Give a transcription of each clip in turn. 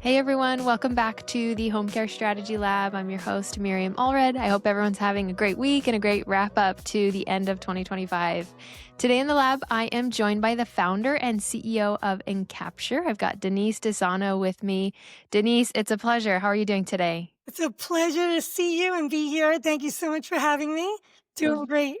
Hey everyone, welcome back to the Home Care Strategy Lab. I'm your host, Miriam Allred. I hope everyone's having a great week and a great wrap up to the end of 2025. Today in the lab, I am joined by the founder and CEO of enCappture. I've got Denise DiSano with me. Denise, it's a pleasure. How are you doing today? It's a pleasure to see you and be here. Thank you so much for having me. Doing great.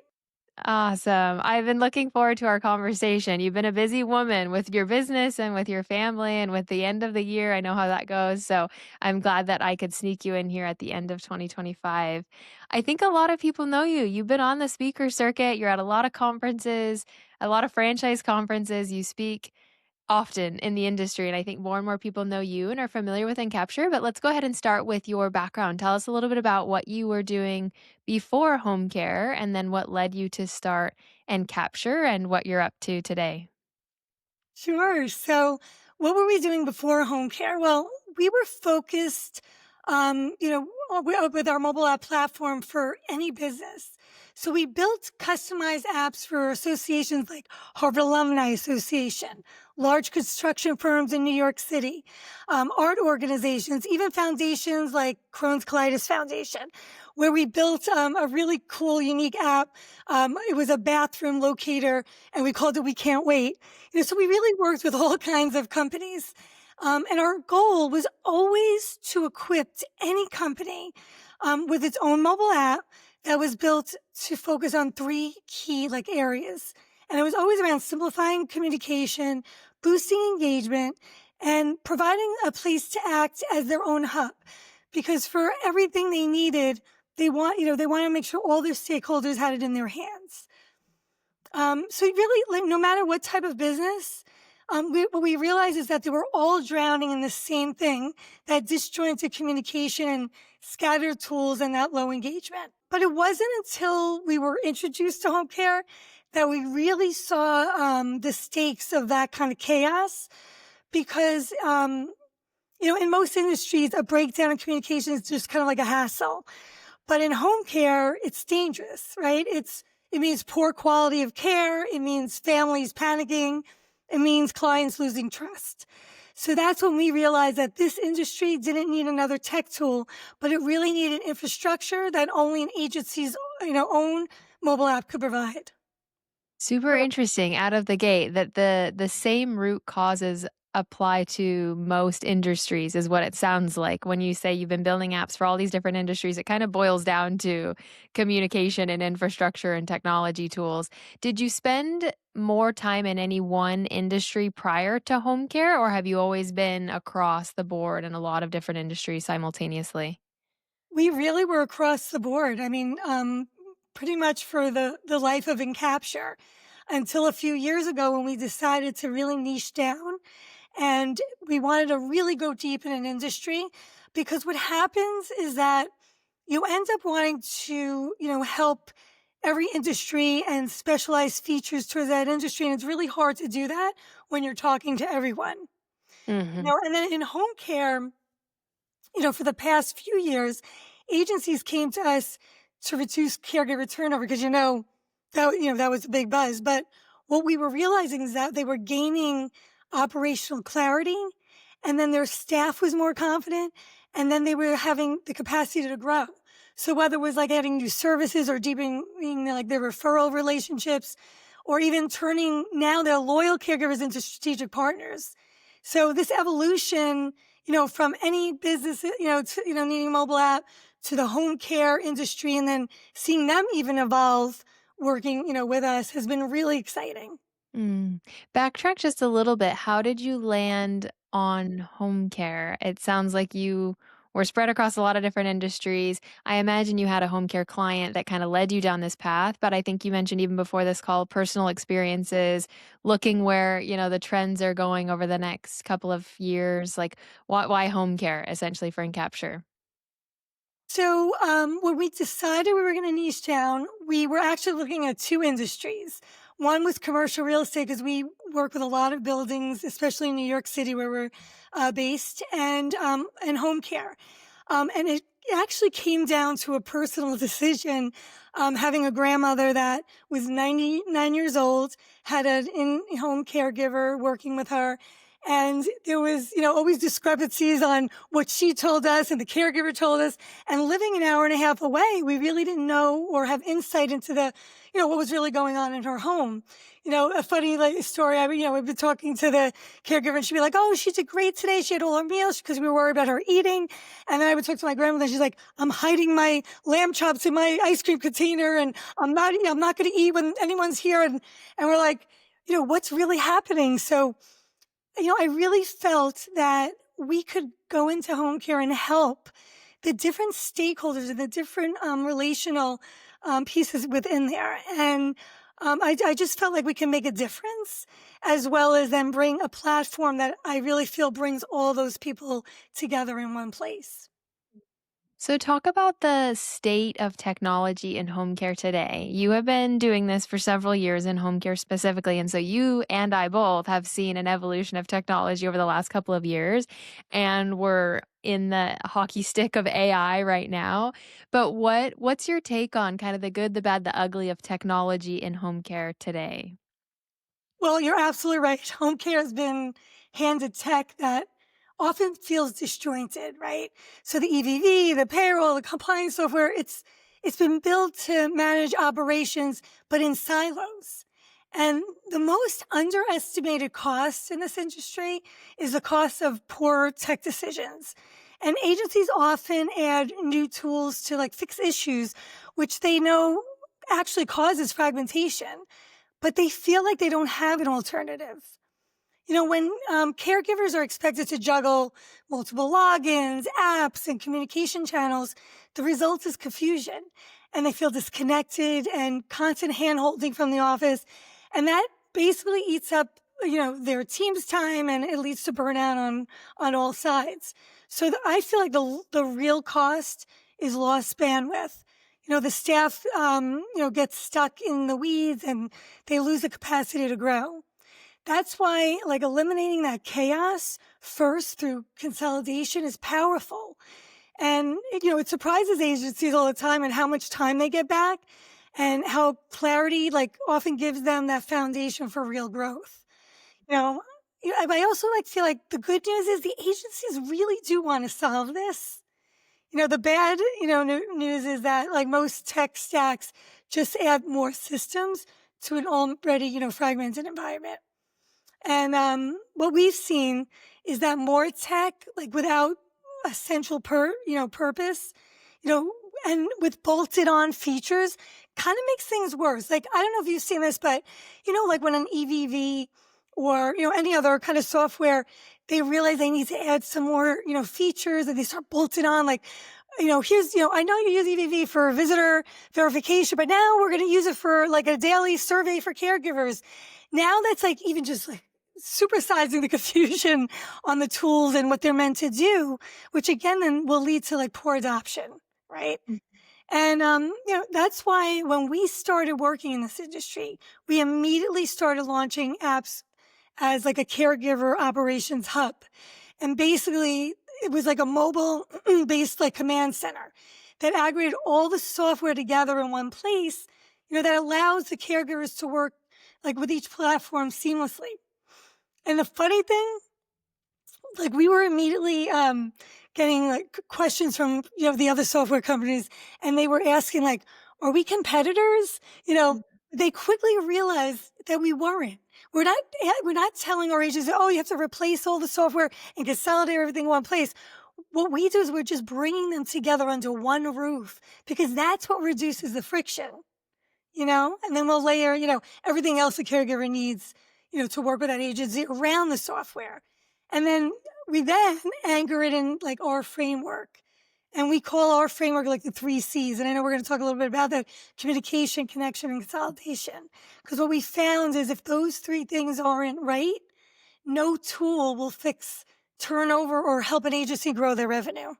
Awesome. I've been looking forward to our conversation. You've been a busy woman with your business and with your family and with the end of the year. I know how that goes. So I'm glad that I could sneak you in here at the end of 2025. I think a lot of people know you. You've been on the speaker circuit, you're at a lot of conferences, a lot of franchise conferences. You speak often in the industry. And I think more and more people know you and are familiar with enCappture. But let's go ahead and start with your background. Tell us a little bit about what you were doing before home care and then what led you to start enCappture and what you're up to today. Sure. So, what were we doing before home care? Well, we were focused, with our mobile app platform for any business. So we built customized apps for associations like Harvard Alumni Association, large construction firms in New York City, art organizations, even foundations like Crohn's Colitis Foundation, where we built a really cool, unique app. It was a bathroom locator, and we called it "We Can't Wait." So we really worked with all kinds of companies. And our goal was always to equip any company with its own mobile app that was built to focus on three key areas. And it was always around simplifying communication, boosting engagement, and providing a place to act as their own hub. Because for everything they needed, they want to make sure all their stakeholders had it in their hands. So really, no matter what type of business, what we realized is that they were all drowning in the same thing, that disjointed communication and scattered tools and that low engagement. But it wasn't until we were introduced to home care that we really saw the stakes of that kind of chaos. Because, in most industries, a breakdown in communication is just kind of like a hassle. But in home care, it's dangerous, right? It means poor quality of care. It means families panicking. It means clients losing trust. So that's when we realized that this industry didn't need another tech tool, but it really needed infrastructure that only an agency's, own mobile app could provide. Super interesting out of the gate that the same root causes apply to most industries is what it sounds like. When you say you've been building apps for all these different industries, it kind of boils down to communication and infrastructure and technology tools. Did you spend more time in any one industry prior to home care, or have you always been across the board in a lot of different industries simultaneously? We really were across the board. I mean, pretty much for the life of enCappture until a few years ago when we decided to really niche down and we wanted to really go deep in an industry, because what happens is that you end up wanting to, help every industry and specialize features towards that industry. And it's really hard to do that when you're talking to everyone. Mhm. And then in home care, for the past few years, agencies came to us to reduce caregiver turnover because, that was a big buzz. But what we were realizing is that they were gaining operational clarity, and then their staff was more confident, and then they were having the capacity to grow. So whether it was like adding new services or deepening their referral relationships, or even turning now their loyal caregivers into strategic partners. So this evolution, from any business, needing a mobile app to the home care industry, and then seeing them even evolve working, with us has been really exciting. Mm. Backtrack just a little bit. How did you land on home care? It sounds like you were spread across a lot of different industries. I imagine you had a home care client that kind of led you down this path, but I think you mentioned even before this call personal experiences, looking where, the trends are going over the next couple of years, like why home care essentially for enCappture? So when we decided we were going to niche down, we were actually looking at two industries. One was commercial real estate because we work with a lot of buildings, especially in New York City where we're based, and home care. And it actually came down to a personal decision. Having a grandmother that was 99 years old, had an in-home caregiver working with her, And there was, always discrepancies on what she told us and the caregiver told us. And living an hour and a half away, we really didn't know or have insight into what was really going on in her home. A funny like story. We've been talking to the caregiver and she'd be like, "Oh, she did great today. She had all her meals because we were worried about her eating." And then I would talk to my grandmother. And she's like, "I'm hiding my lamb chops in my ice cream container, and I'm not going to eat when anyone's here." And we're like, what's really happening? So, I really felt that we could go into home care and help the different stakeholders and the different relational pieces within there. And I just felt like we can make a difference as well as then bring a platform that I really feel brings all those people together in one place. So, talk about the state of technology in home care today. You have been doing this for several years in home care specifically. And so, you and I both have seen an evolution of technology over the last couple of years. And we're in the hockey stick of AI right now. But what's your take on kind of the good, the bad, the ugly of technology in home care today? Well, you're absolutely right. Home care has been handed tech that often feels disjointed, right? So the EVV, the payroll, the compliance software, it's been built to manage operations, but in silos. And the most underestimated cost in this industry is the cost of poor tech decisions. And agencies often add new tools to like fix issues, which they know actually causes fragmentation, but they feel like they don't have an alternative. When caregivers are expected to juggle multiple logins, apps, and communication channels, the result is confusion. And they feel disconnected and constant hand holding from the office. And that basically eats up, their team's time and it leads to burnout on all sides. So I feel like the real cost is lost bandwidth. The staff, gets stuck in the weeds and they lose the capacity to grow. That's why, like, eliminating that chaos first through consolidation is powerful. And, it surprises agencies all the time and how much time they get back and how clarity, like, often gives them that foundation for real growth. You know, I also like feel like the good news is the agencies really do want to solve this. The bad, news is that like most tech stacks just add more systems to an already, fragmented environment. And what we've seen is that more tech, like without a central purpose, you know, and with bolted on features, kind of makes things worse. Like I don't know if you've seen this, but like when an EVV or any other kind of software, they realize they need to add some more features, and they start bolted on. Like here's I know you use EVV for visitor verification, but now we're going to use it for like a daily survey for caregivers. Now that's like even just like supersizing the confusion on the tools and what they're meant to do, which again then will lead to like poor adoption, right? And that's why when we started working in this industry, we immediately started launching apps as like a caregiver operations hub. And basically it was like a mobile based like command center that aggregated all the software together in one place, that allows the caregivers to work like with each platform seamlessly. And the funny thing, like we were immediately getting like questions from the other software companies, and they were asking like, "Are we competitors?" They quickly realized that we weren't. We're not telling our agents, "Oh, you have to replace all the software and consolidate everything in one place." What we do is we're just bringing them together under one roof because that's what reduces the friction. And then we'll layer, everything else the caregiver needs, to work with that agency around the software. And then we then anchor it in like our framework. And we call our framework like the 3 C's. And I know we're going to talk a little bit about that: communication, connection, and consolidation. Because what we found is if those three things aren't right, no tool will fix turnover or help an agency grow their revenue.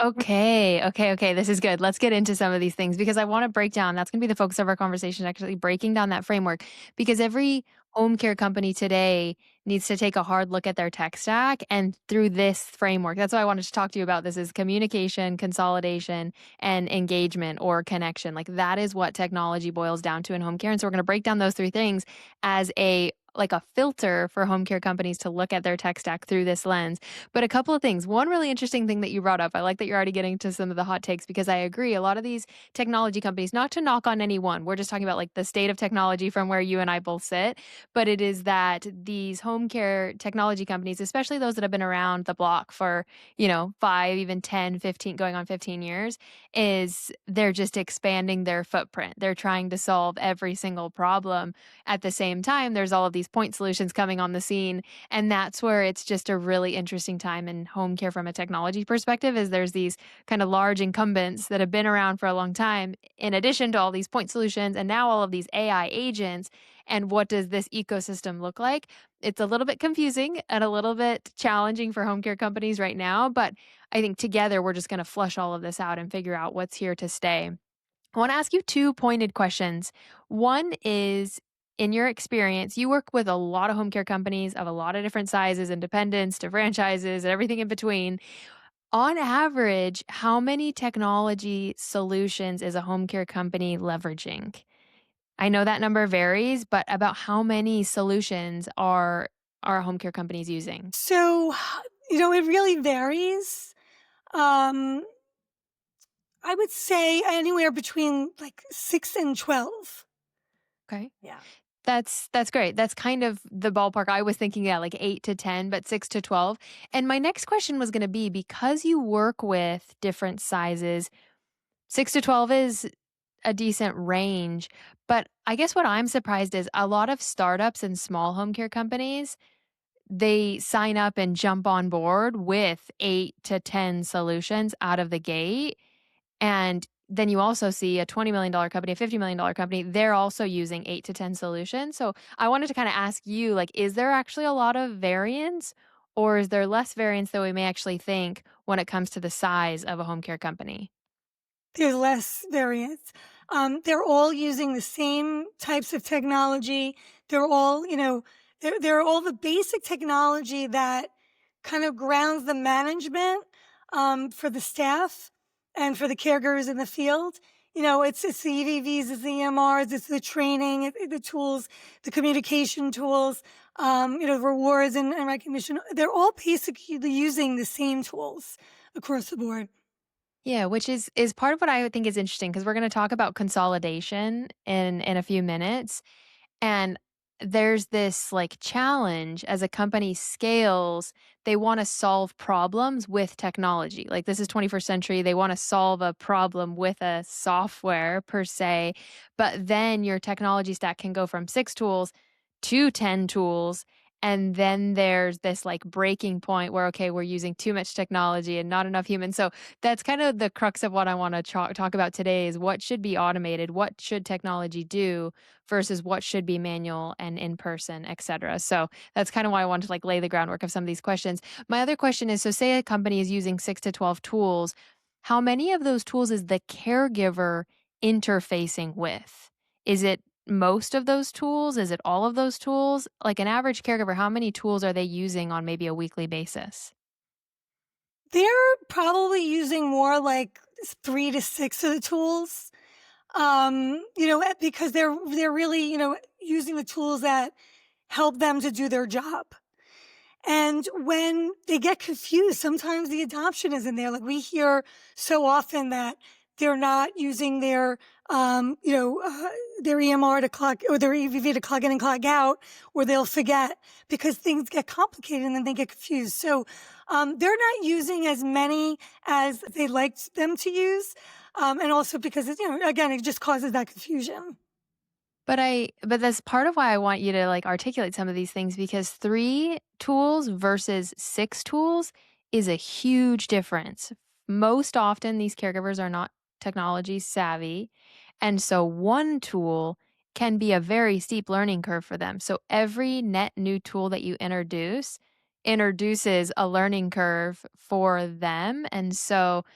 Okay. Okay. Okay. This is good. Let's get into some of these things because I want to break down. That's going to be the focus of our conversation, actually breaking down that framework because every home care company today needs to take a hard look at their tech stack and through this framework. That's why I wanted to talk to you about this is communication, consolidation, and engagement or connection. Like that is what technology boils down to in home care. And so we're going to break down those three things as a like a filter for home care companies to look at their tech stack through this lens. But a couple of things. One really interesting thing that you brought up. I like that you're already getting to some of the hot takes because I agree. A lot of these technology companies, not to knock on anyone, we're just talking about like the state of technology from where you and I both sit, but it is that these home care technology companies, especially those that have been around the block for, 5, even 10, 15, going on 15 years, is they're just expanding their footprint. They're trying to solve every single problem. At the same time, there's all of these point solutions coming on the scene, and that's where it's just a really interesting time in home care from a technology perspective is there's these kind of large incumbents that have been around for a long time in addition to all these point solutions and now all of these AI agents. And what does this ecosystem look like? It's a little bit confusing and a little bit challenging for home care companies right now, but I think together we're just going to flush all of this out and figure out what's here to stay. I want to ask you two pointed questions. One is, in your experience, you work with a lot of home care companies of a lot of different sizes, independents to franchises and everything in between. On average, how many technology solutions is a home care company leveraging? I know that number varies, but about how many solutions are home care companies using? So, it really varies. Um, I would say anywhere between like 6 and 12. Okay. Yeah. That's great. That's kind of the ballpark I was thinking, yeah, like 8 to 10, but 6 to 12. And my next question was gonna be, because you work with different sizes, 6 to 12 is a decent range, but I guess what I'm surprised is a lot of startups and small home care companies, they sign up and jump on board with 8 to 10 solutions out of the gate, and then you also see a $20 million company, a $50 million company, they're also using 8 to 10 solutions. So I wanted to kind of ask you, like, is there actually a lot of variance or is there less variance than we may actually think when it comes to the size of a home care company? There's less variance. They're all using the same types of technology. They're all, they're all the basic technology that kind of grounds the management for the staff and for the caregivers in the field. It's the EVVs, it's the EMRs, it's the training, the tools, the communication tools, rewards and recognition. They're all basically using the same tools across the board. Yeah, which is part of what I would think is interesting because we're going to talk about consolidation in a few minutes. And there's this like challenge as a company scales, they want to solve problems with technology. Like this is 21st century, they want to solve a problem with a software per se, but then your technology stack can go from 6 tools to 10 tools. And then there's this like breaking point where, okay, we're using too much technology and not enough humans. So that's kind of the crux of what I want to talk about today is what should be automated, what should technology do versus what should be manual and in person, et cetera. So that's kind of why I wanted to like lay the groundwork of some of these questions. My other question is, so say a company is using 6 to 12 tools, how many of those tools is the caregiver interfacing with? Is it most of those tools? Is it all of those tools? Like an average caregiver, how many tools are they using on maybe a weekly basis? They're probably using more like 3 to 6 of the tools, because they're really, using the tools that help them to do their job. And when they get confused, sometimes the adoption isn't there. Like we hear so often that they're not using their EMR to clock or their EVV to clock in and clock out, or they'll forget because things get complicated and then they get confused. So they're not using as many as they'd like them to use, and also because again, it just causes that confusion. But that's part of why I want you to like articulate some of these things because 3 tools versus 6 tools is a huge difference. Most often these caregivers are not technology savvy, and so one tool can be a very steep learning curve for them. So every net new tool that you introduce introduces a learning curve for them, and so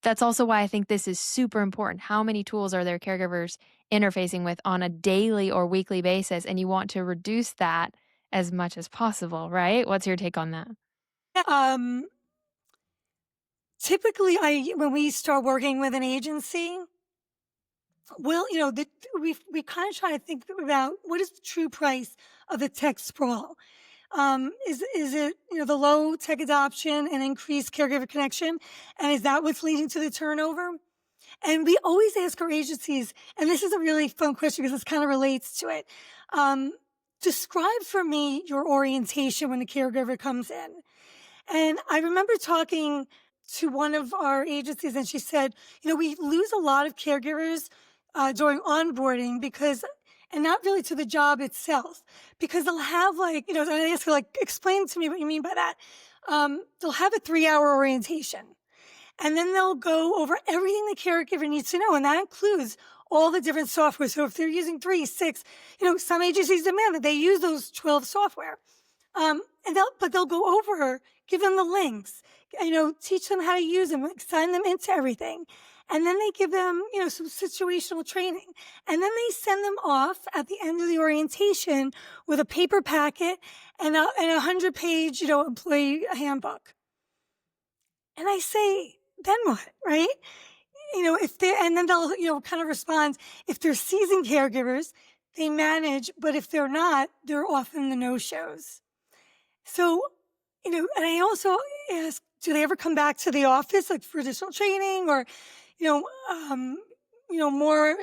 that's also why I think this is super important. How many tools are their caregivers interfacing with on a daily or weekly basis? And you want to reduce that as much as possible, right? What's your take on that? Um, Typically, when we start working with an agency, Well, we kind of try to think about what is the true price of the tech sprawl. Is it the low tech adoption and increased caregiver connection, and is that what's leading to the turnover? And we always ask our agencies, and this is a really fun question because this kind of relates to it. Um, Describe for me your orientation when the caregiver comes in. And I remember talking to one of our agencies, and she said, we lose a lot of caregivers during onboarding because, and not really to the job itself, because they'll have and I ask her, explain to me what you mean by that. They'll have a 3-hour orientation, and then they'll go over everything the caregiver needs to know, and that includes all the different software. So if they're using 3, 6, some agencies demand that they use those 12 software. But they'll go over, give them the links, teach them how to use them, sign them into everything. And then they give them, some situational training. And then they send them off at the end of the orientation with a paper packet and a 100-page, employee handbook. And I say, then what, right? And then they'll, kind of respond, if they're seasoned caregivers, they manage, but if they're not, they're often the no-shows. So, and I also ask, do they ever come back to the office, for additional training or, more,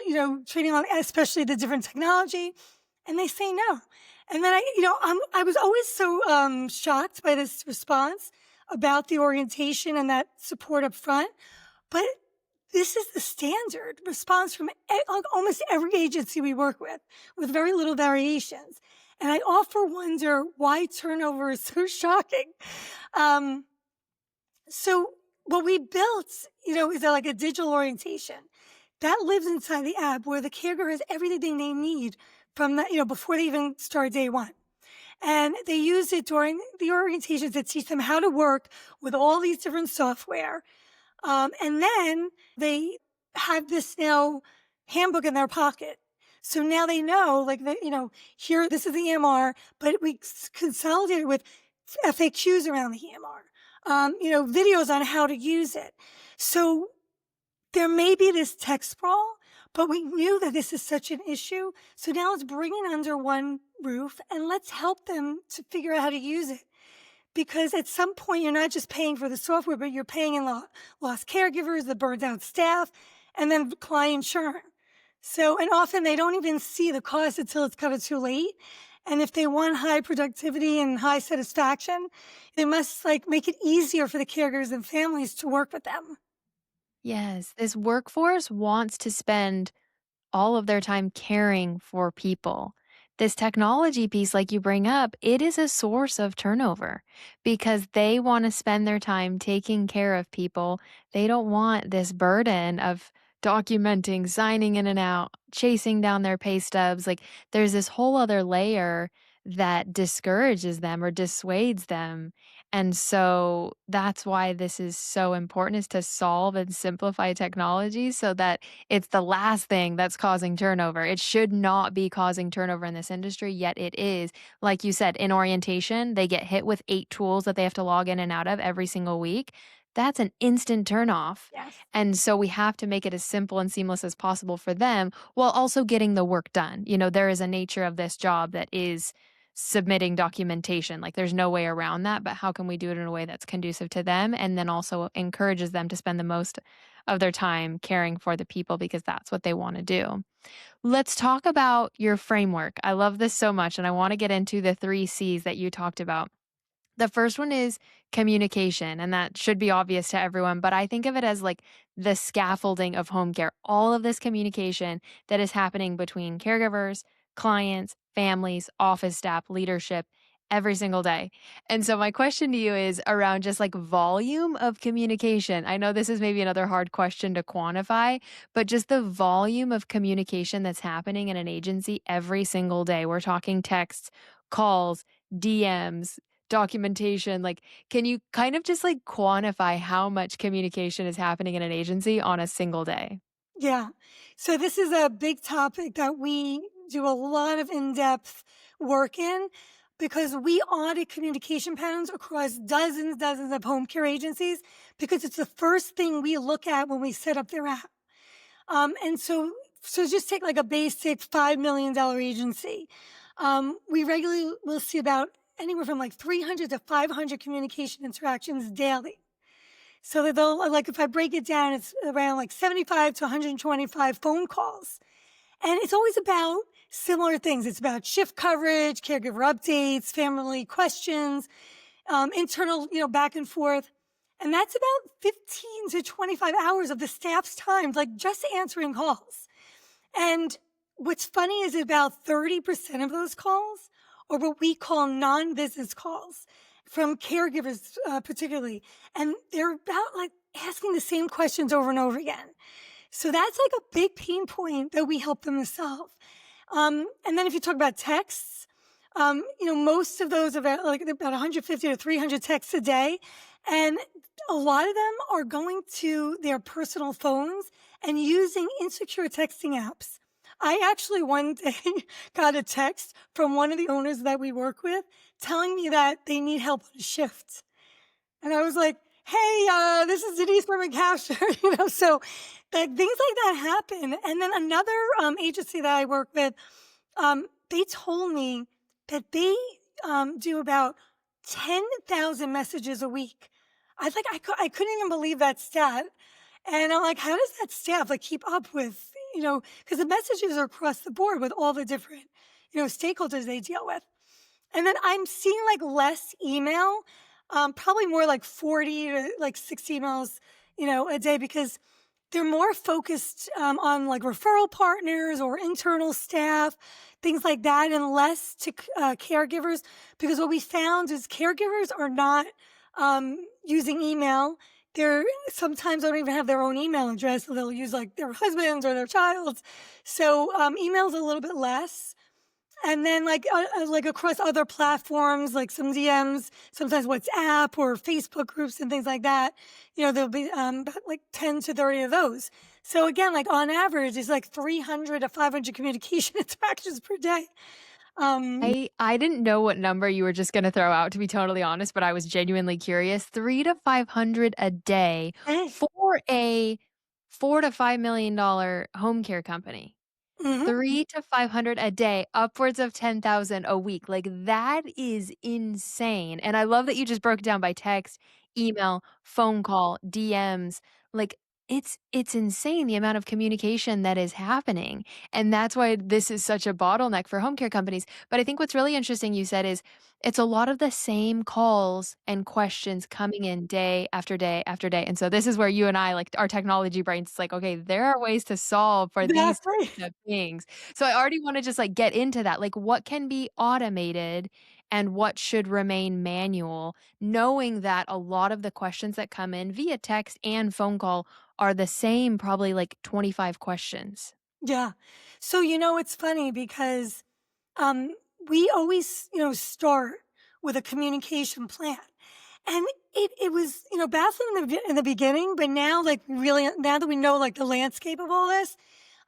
training on especially the different technology? And they say no. And then I was always so shocked by this response about the orientation and that support up front. But this is the standard response from almost every agency we work with very little variations. And I often wonder why turnover is so shocking. So what we built, is a digital orientation that lives inside the app where the caregiver has everything they need from that, before they even start day one. And they use it during the orientations to teach them how to work with all these different software. And then they have this now handbook in their pocket. So now they know, here, this is the EMR, but we consolidated with FAQs around the EMR, videos on how to use it. So there may be this tech sprawl, but we knew that this is such an issue. So now let's bring it under one roof and let's help them to figure out how to use it. Because at some point, you're not just paying for the software, but you're paying in lost caregivers, the burned out staff, and then client churn. So, and often they don't even see the cost until it's kind of too late. And if they want high productivity and high satisfaction, they must make it easier for the caregivers and families to work with them. Yes, this workforce wants to spend all of their time caring for people. This technology piece, like you bring up, it is a source of turnover because they want to spend their time taking care of people. They don't want this burden of documenting, signing in and out, chasing down their pay stubs. Like there's this whole other layer that discourages them or dissuades them. And so that's why this is so important is to solve and simplify technology so that it's the last thing that's causing turnover. It should not be causing turnover in this industry, yet it is. Like you said, in orientation, they get hit with 8 tools that they have to log in and out of every single week. That's an instant turnoff. Yes. And so we have to make it as simple and seamless as possible for them while also getting the work done. There is a nature of this job that is submitting documentation. Like there's no way around that, but how can we do it in a way that's conducive to them and then also encourages them to spend the most of their time caring for the people because that's what they want to do. Let's talk about your framework. I love this so much and I want to get into the 3 C's that you talked about. The first one is communication, and that should be obvious to everyone, but I think of it as the scaffolding of home care. All of this communication that is happening between caregivers, clients, families, office staff, leadership every single day. And so my question to you is around just volume of communication. I know this is maybe another hard question to quantify, but just the volume of communication that's happening in an agency every single day. We're talking texts, calls, DMs, documentation. Can you kind of just quantify how much communication is happening in an agency on a single day? Yeah. So this is a big topic that we do a lot of in-depth work in because we audit communication patterns across dozens of home care agencies because it's the first thing we look at when we set up their app. And so So just take like a basic $5 million agency. We regularly will see about anywhere from like 300 to 500 communication interactions daily. So that they'll, like, if I break it down, it's around like 75 to 125 phone calls. And it's always about similar things. It's about shift coverage, caregiver updates, family questions, internal, back and forth. And that's about 15 to 25 hours of the staff's time, like just answering calls. And what's funny is about 30% of those calls are what we call non-business calls from caregivers, particularly. And they're about like asking the same questions over and over again. So that's like a big pain point that we help them to solve. And then if you talk about texts, most of those are about 150 to 300 texts a day. And a lot of them are going to their personal phones and using insecure texting apps. I actually one day got a text from one of the owners that we work with telling me that they need help on a shift. And I was like, hey, this is Denise from enCappture, so like things like that happen. And then another agency that I work with, they told me that they do about 10,000 messages a week. I couldn't even believe that stat. And I'm like, how does that staff like keep up with, because the messages are across the board with all the different, stakeholders they deal with. And then I'm seeing like less email, probably more like 40 to like 60 emails, a day because they're more focused on like referral partners or internal staff, things like that, and less to caregivers. Because what we found is caregivers are not using email. They're sometimes don't even have their own email address, so they'll use like their husband's or their child's. So email's a little bit less. And then like across other platforms, like some DMs, sometimes WhatsApp or Facebook groups and things like that, there'll be about like 10 to 30 of those. So again, like on average, it's like 300 to 500 communication interactions per day. I didn't know what number you were just gonna throw out, to be totally honest, but I was genuinely curious. 3 to 500 a day Eh, for a $4 to $5 million home care company. mhm. 3 to 500 a day, upwards of 10,000 a week. Like, that is insane, and I love that you just broke it down by text, email, phone call, DMs. Like, it's insane the amount of communication that is happening, and that's why this is such a bottleneck for home care companies. But I think what's really interesting you said is it's a lot of the same calls and questions coming in day after day after day, and so this is where you and I, like, our technology brains, it's like, "Okay, there are ways to solve for these Exactly. of things." So I already wanna just, like, get into that, like, what can be automated and what should remain manual, knowing that a lot of the questions that come in via text and phone call are the same, probably, like, 25 questions. Yeah. So, it's funny because um, we always, start with a communication plan. And it was, baffling in the beginning, but now, like, really, now that we know, like, the landscape of all this,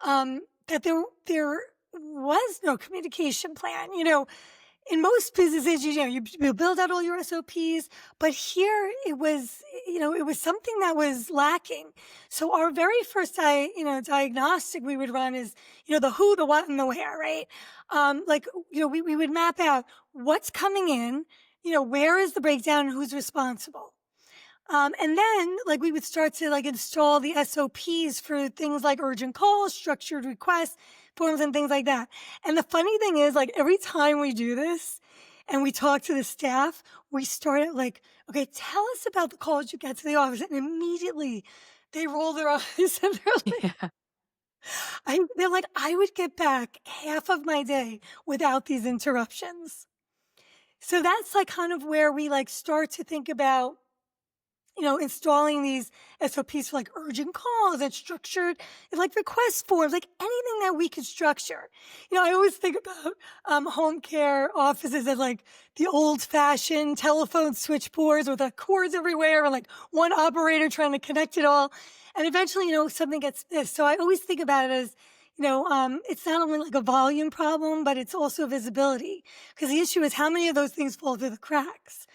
that there was no communication plan. In most businesses, you build out all your SOPs, but here it was something that was lacking. So our very first, diagnostic we would run is, the who, the what, and the where, right? We would map out what's coming in, where is the breakdown and who's responsible. And then, like, we would start to like install the SOPs for things like urgent calls, structured requests, forms, and things like that. And the funny thing is, like, every time we do this and we talk to the staff, we start at like, okay, tell us about the calls you get to the office. And immediately they roll their eyes and Yeah. they're like, I would get back half of my day without these interruptions. So that's like kind of where we like start to think about installing these SOPs for like urgent calls and structured like request forms, like anything that we could structure. I always think about home care offices as like the old fashioned telephone switchboards with cords everywhere and like one operator trying to connect it all. And eventually, something gets missed. So I always think about it as, it's not only like a volume problem, but it's also visibility. Because the issue is how many of those things fall through the cracks.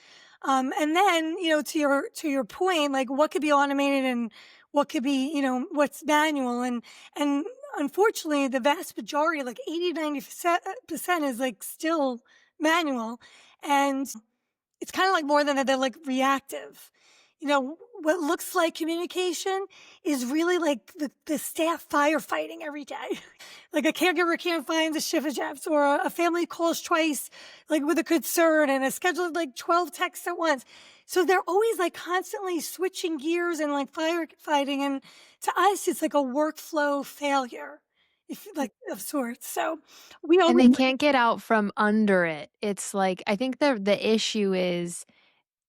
And then, to your point, like what could be automated and what could be, what's manual. And unfortunately, the vast majority, like 80, 90% is like still manual. And it's kinda like more than that, they're, like, reactive. You know, what looks like communication is really like the staff firefighting every day. Like, a caregiver can't find the shift jobs, or a family calls twice, like, with a concern, and has scheduled, like, 12 texts at once. So they're always, like, constantly switching gears and, like, firefighting, and to us, it's like a workflow failure, if like, of sorts. So we And always they can't get out from under it. It's like I think the issue is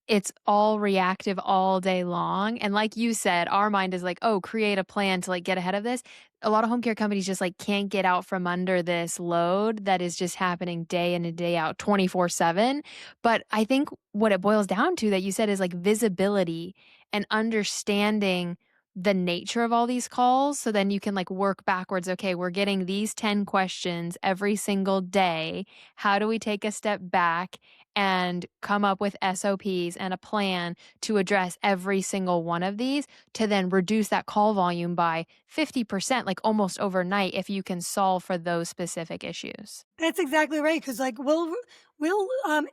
it's all reactive all day long, and like you said, our mind is like, "Oh, create a plan to, like, get ahead of this." A lot of home care companies just, like, can't get out from under this load that is just happening day in and day out 24/7, but I think what it boils down to that you said is, like, visibility and understanding the nature of all these calls, so then you can, like, work backwards, "Okay, we're getting these 10 questions every single day. How do we take a step back and come up with SOPs and a plan to address every single one of these to then reduce that call volume by 50%, like almost overnight, if you can solve for those specific issues." That's exactly right. Because like,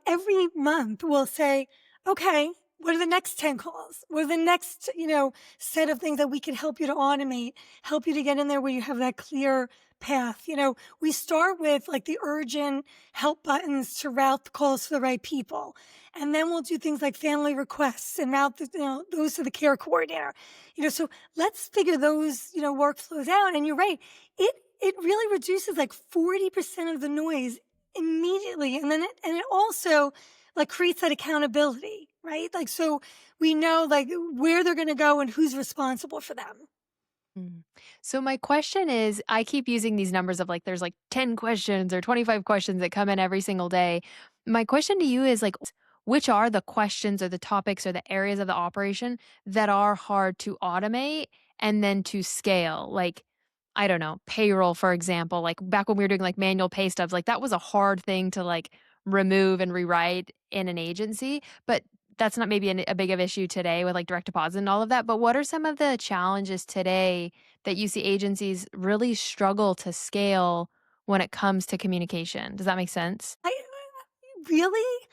every month we'll say, "Okay, what are the next 10 calls? What are the next, set of things that we can help you to automate, help you to get in there where you have that clear path?" We start with, like, the urgent help buttons to route the calls to the right people, and then we'll do things like family requests and route those to the care coordinator. So let's figure those, workflows out, and you're right, it really reduces like 40% of the noise immediately. And it also, like, creates that accountability, right? Like, so we know, like, where they're going to go and who's responsible for them. Mm. So my question is, I keep using these numbers of like there's like 10 questions or 25 questions that come in every single day. My question to you is like which are the questions or the topics or the areas of the operation that are hard to automate and then to scale? Like I don't know, payroll for example, like back when we were doing like manual pay stubs, like that was a hard thing to like remove and rewrite in an agency, but that's not maybe a big of issue today with like direct deposit and all of that, but what are some of the challenges today that you see agencies really struggle to scale when it comes to communication? Does that make sense? I really,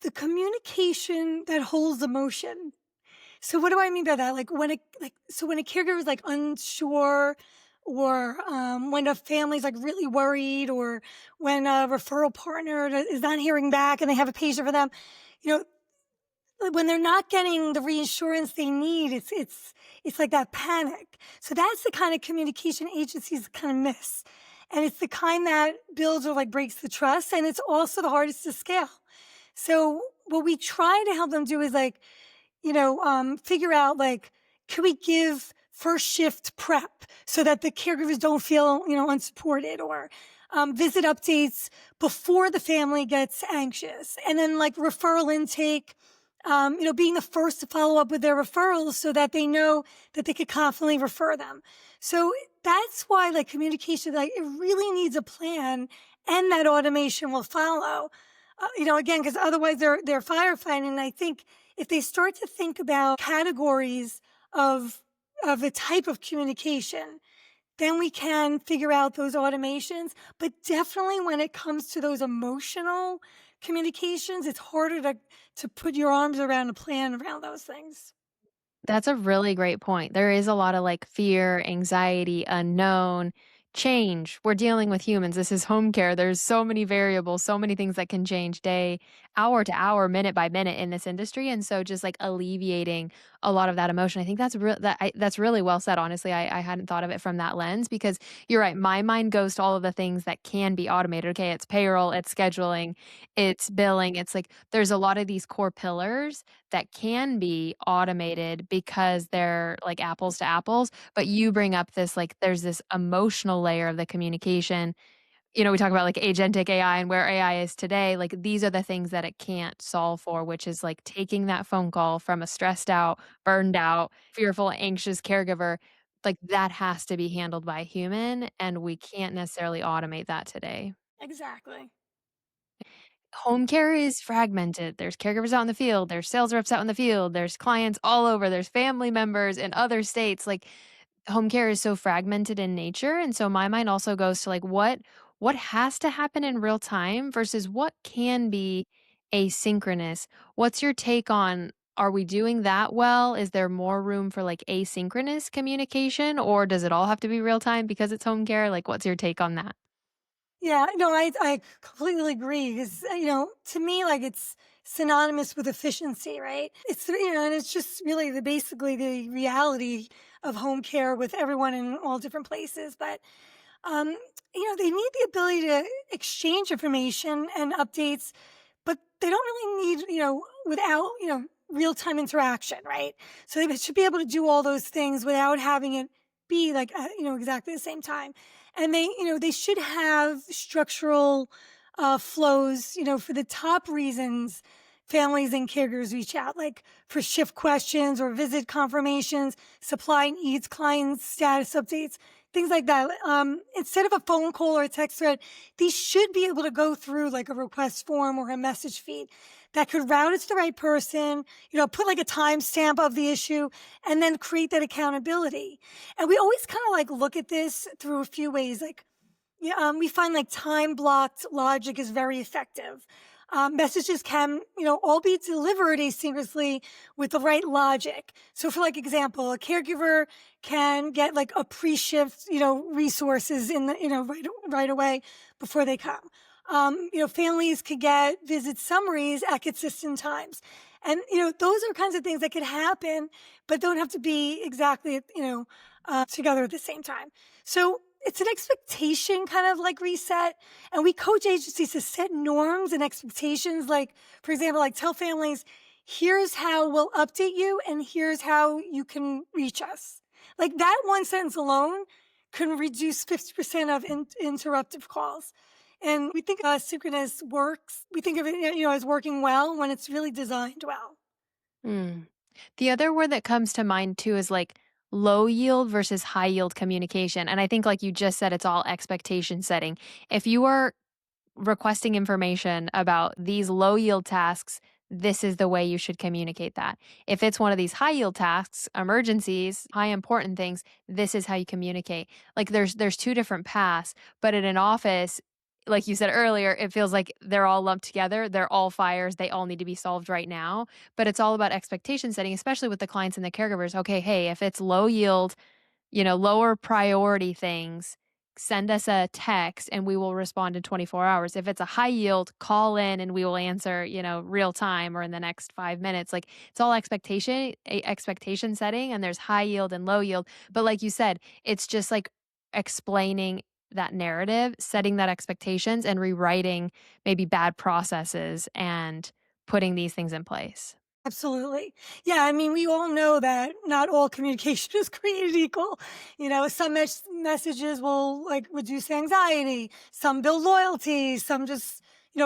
the communication that holds emotion. So what do I mean by that? When a caregiver is like unsure, or when a family's like really worried, or when a referral partner is not hearing back and they have a patient for them, you know, when they're not getting the reassurance they need, it's like that panic. So that's the kind of communication agencies kind of miss. And it's the kind that builds or like breaks the trust. And it's also the hardest to scale. So what we try to help them do is like, figure out, like, can we give first shift prep so that the caregivers don't feel, unsupported, or visit updates before the family gets anxious, and then like referral intake, being the first to follow up with their referrals so that they know that they could confidently refer them. So that's why, like, communication, like, it really needs a plan, and that automation will follow. Again, because otherwise they're firefighting. And I think if they start to think about categories of the type of communication, then we can figure out those automations. But definitely when it comes to those emotional communications, it's harder to put your arms around a plan around those things. That's a really great point. There is a lot of like fear, anxiety, unknown, change. We're dealing with humans. This is home care. There's so many variables, so many things that can change day, hour to hour, minute by minute in this industry. And so just like alleviating a lot of that emotion. I think that's really well said. Honestly, I hadn't thought of it from that lens because you're right. My mind goes to all of the things that can be automated. Okay, it's payroll, it's scheduling, it's billing. It's like there's a lot of these core pillars that can be automated because they're like apples to apples, but you bring up this like there's this emotional layer of the communication. We talk about like agentic AI and where AI is today, like these are the things that it can't solve for, which is like taking that phone call from a stressed out, burned out, fearful, anxious caregiver. Like that has to be handled by a human, and we can't necessarily automate that today. Exactly. Home care is fragmented. There's caregivers out in the field, there's sales reps out in the field, there's clients all over, there's family members in other states. Like home care is so fragmented in nature, and so my mind also goes to, like, what has to happen in real time versus what can be asynchronous. What's your take on, are we doing that well? Is there more room for, like, asynchronous communication, or does it all have to be real time because it's home care? Like, what's your take on that? Yeah, no, I completely agree. Because to me, like it's synonymous with efficiency, right? And it's just really basically the reality of home care with everyone in all different places. But um, they need the ability to exchange information and updates, but they don't really need, without, real time interaction, right? So they should be able to do all those things without having it be like, exactly the same time. And they should have structural flows, for the top reasons families and caregivers reach out, like for shift questions or visit confirmations, supply needs, client status updates, things like that. Instead of a phone call or a text thread, these should be able to go through like a request form or a message feed that could route it to the right person, put like a timestamp of the issue and then create that accountability. And we always kind of like look at this through a few ways. Like, yeah, we find like time blocked logic is very effective. Messages can, all be delivered asynchronously with the right logic. So, for like example, a caregiver can get like a pre-shift, resources in the, right away before they come. Families could get visit summaries at consistent times, and those are kinds of things that could happen, but don't have to be exactly, together at the same time. So it's an expectation kind of like reset. And we coach agencies to set norms and expectations. Like, for example, like tell families, here's how we'll update you and here's how you can reach us. Like that one sentence alone can reduce 50% of interruptive calls. And we think synchronous works. We think of it, as working well when it's really designed well. Mm. The other word that comes to mind too is like low yield versus high yield communication. And I think, like you just said, it's all expectation setting. If you are requesting information about these low yield tasks, this is the way you should communicate that. If it's one of these high yield tasks, emergencies, high important things, this is how you communicate. Like there's two different paths, but in an office, like you said earlier, it feels like they're all lumped together. They're all fires. They all need to be solved right now. But it's all about expectation setting, especially with the clients and the caregivers. Okay, hey, if it's low yield, lower priority things, send us a text and we will respond in 24 hours. If it's a high yield, call in and we will answer, real time or in the next 5 minutes. Like it's all expectation setting, and there's high yield and low yield. But like you said, it's just like explaining that narrative, setting that expectations and rewriting maybe bad processes and putting these things in place. Absolutely. Yeah, I mean, we all know that not all communication is created equal. Some messages will like reduce anxiety, some build loyalty, some just,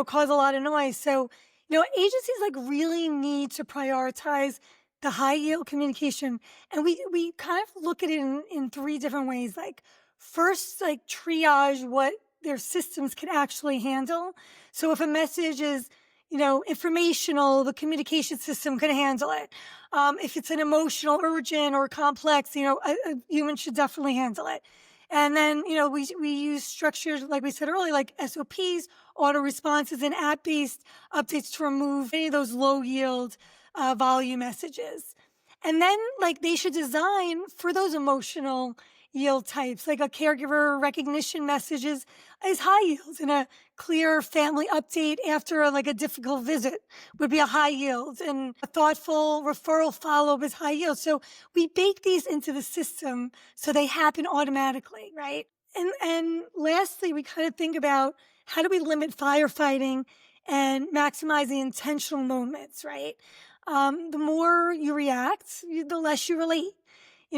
cause a lot of noise. So, agencies like really need to prioritize the high yield communication. And we kind of look at it in three different ways. Like first, like triage what their systems can actually handle. So if a message is informational, the communication system can handle it. If it's an emotional, urgent, or complex, a human should definitely handle it. And then, we use structures, like we said earlier, like SOPs, auto responses, and app based updates to remove any of those low yield volume messages. And then, like, they should design for those emotional yield types, like a caregiver recognition messages is high yield, and a clear family update after like a difficult visit would be a high yield, and a thoughtful referral follow-up is high yield. So we bake these into the system so they happen automatically, right? And lastly, we kind of think about how do we limit firefighting and maximize the intentional moments, right? The more you react, the less you relate.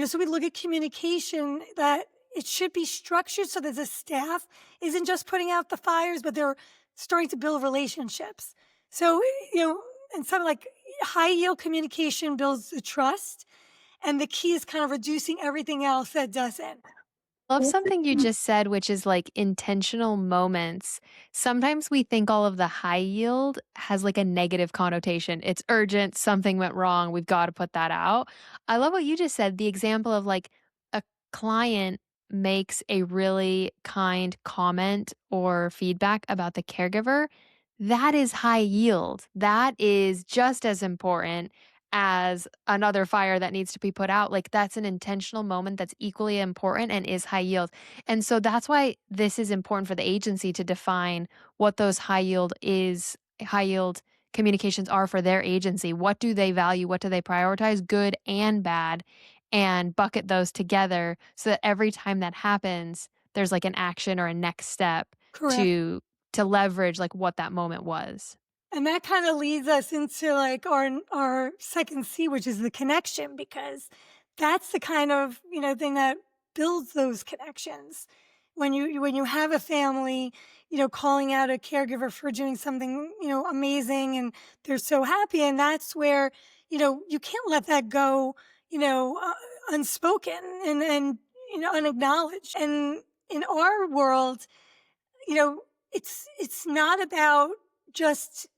So we look at communication that it should be structured so that the staff isn't just putting out the fires, but they're starting to build relationships. So, and something like high yield communication builds the trust. And the key is kind of reducing everything else that doesn't. Love something you just said, which is like intentional moments. Sometimes we think all of the high yield has like a negative connotation. It's urgent, something went wrong, we've got to put that out. I love what you just said, the example of like a client makes a really kind comment or feedback about the caregiver, that is high yield. That is just as important as another fire that needs to be put out. Like, that's an intentional moment that's equally important and is high yield. And so that's why this is important for the agency to define what those high yield communications are for their agency. What do they value? What do they prioritize? Good and bad, and bucket those together so that every time that happens, there's like an action or a next step Correct. to leverage like what that moment was. And that kind of leads us into like our second C, which is the connection, because that's the kind of, thing that builds those connections. When you have a family, calling out a caregiver for doing something, amazing, and they're so happy, and that's where, you can't let that go, unspoken and unacknowledged. And in our world, you know, it's not about just,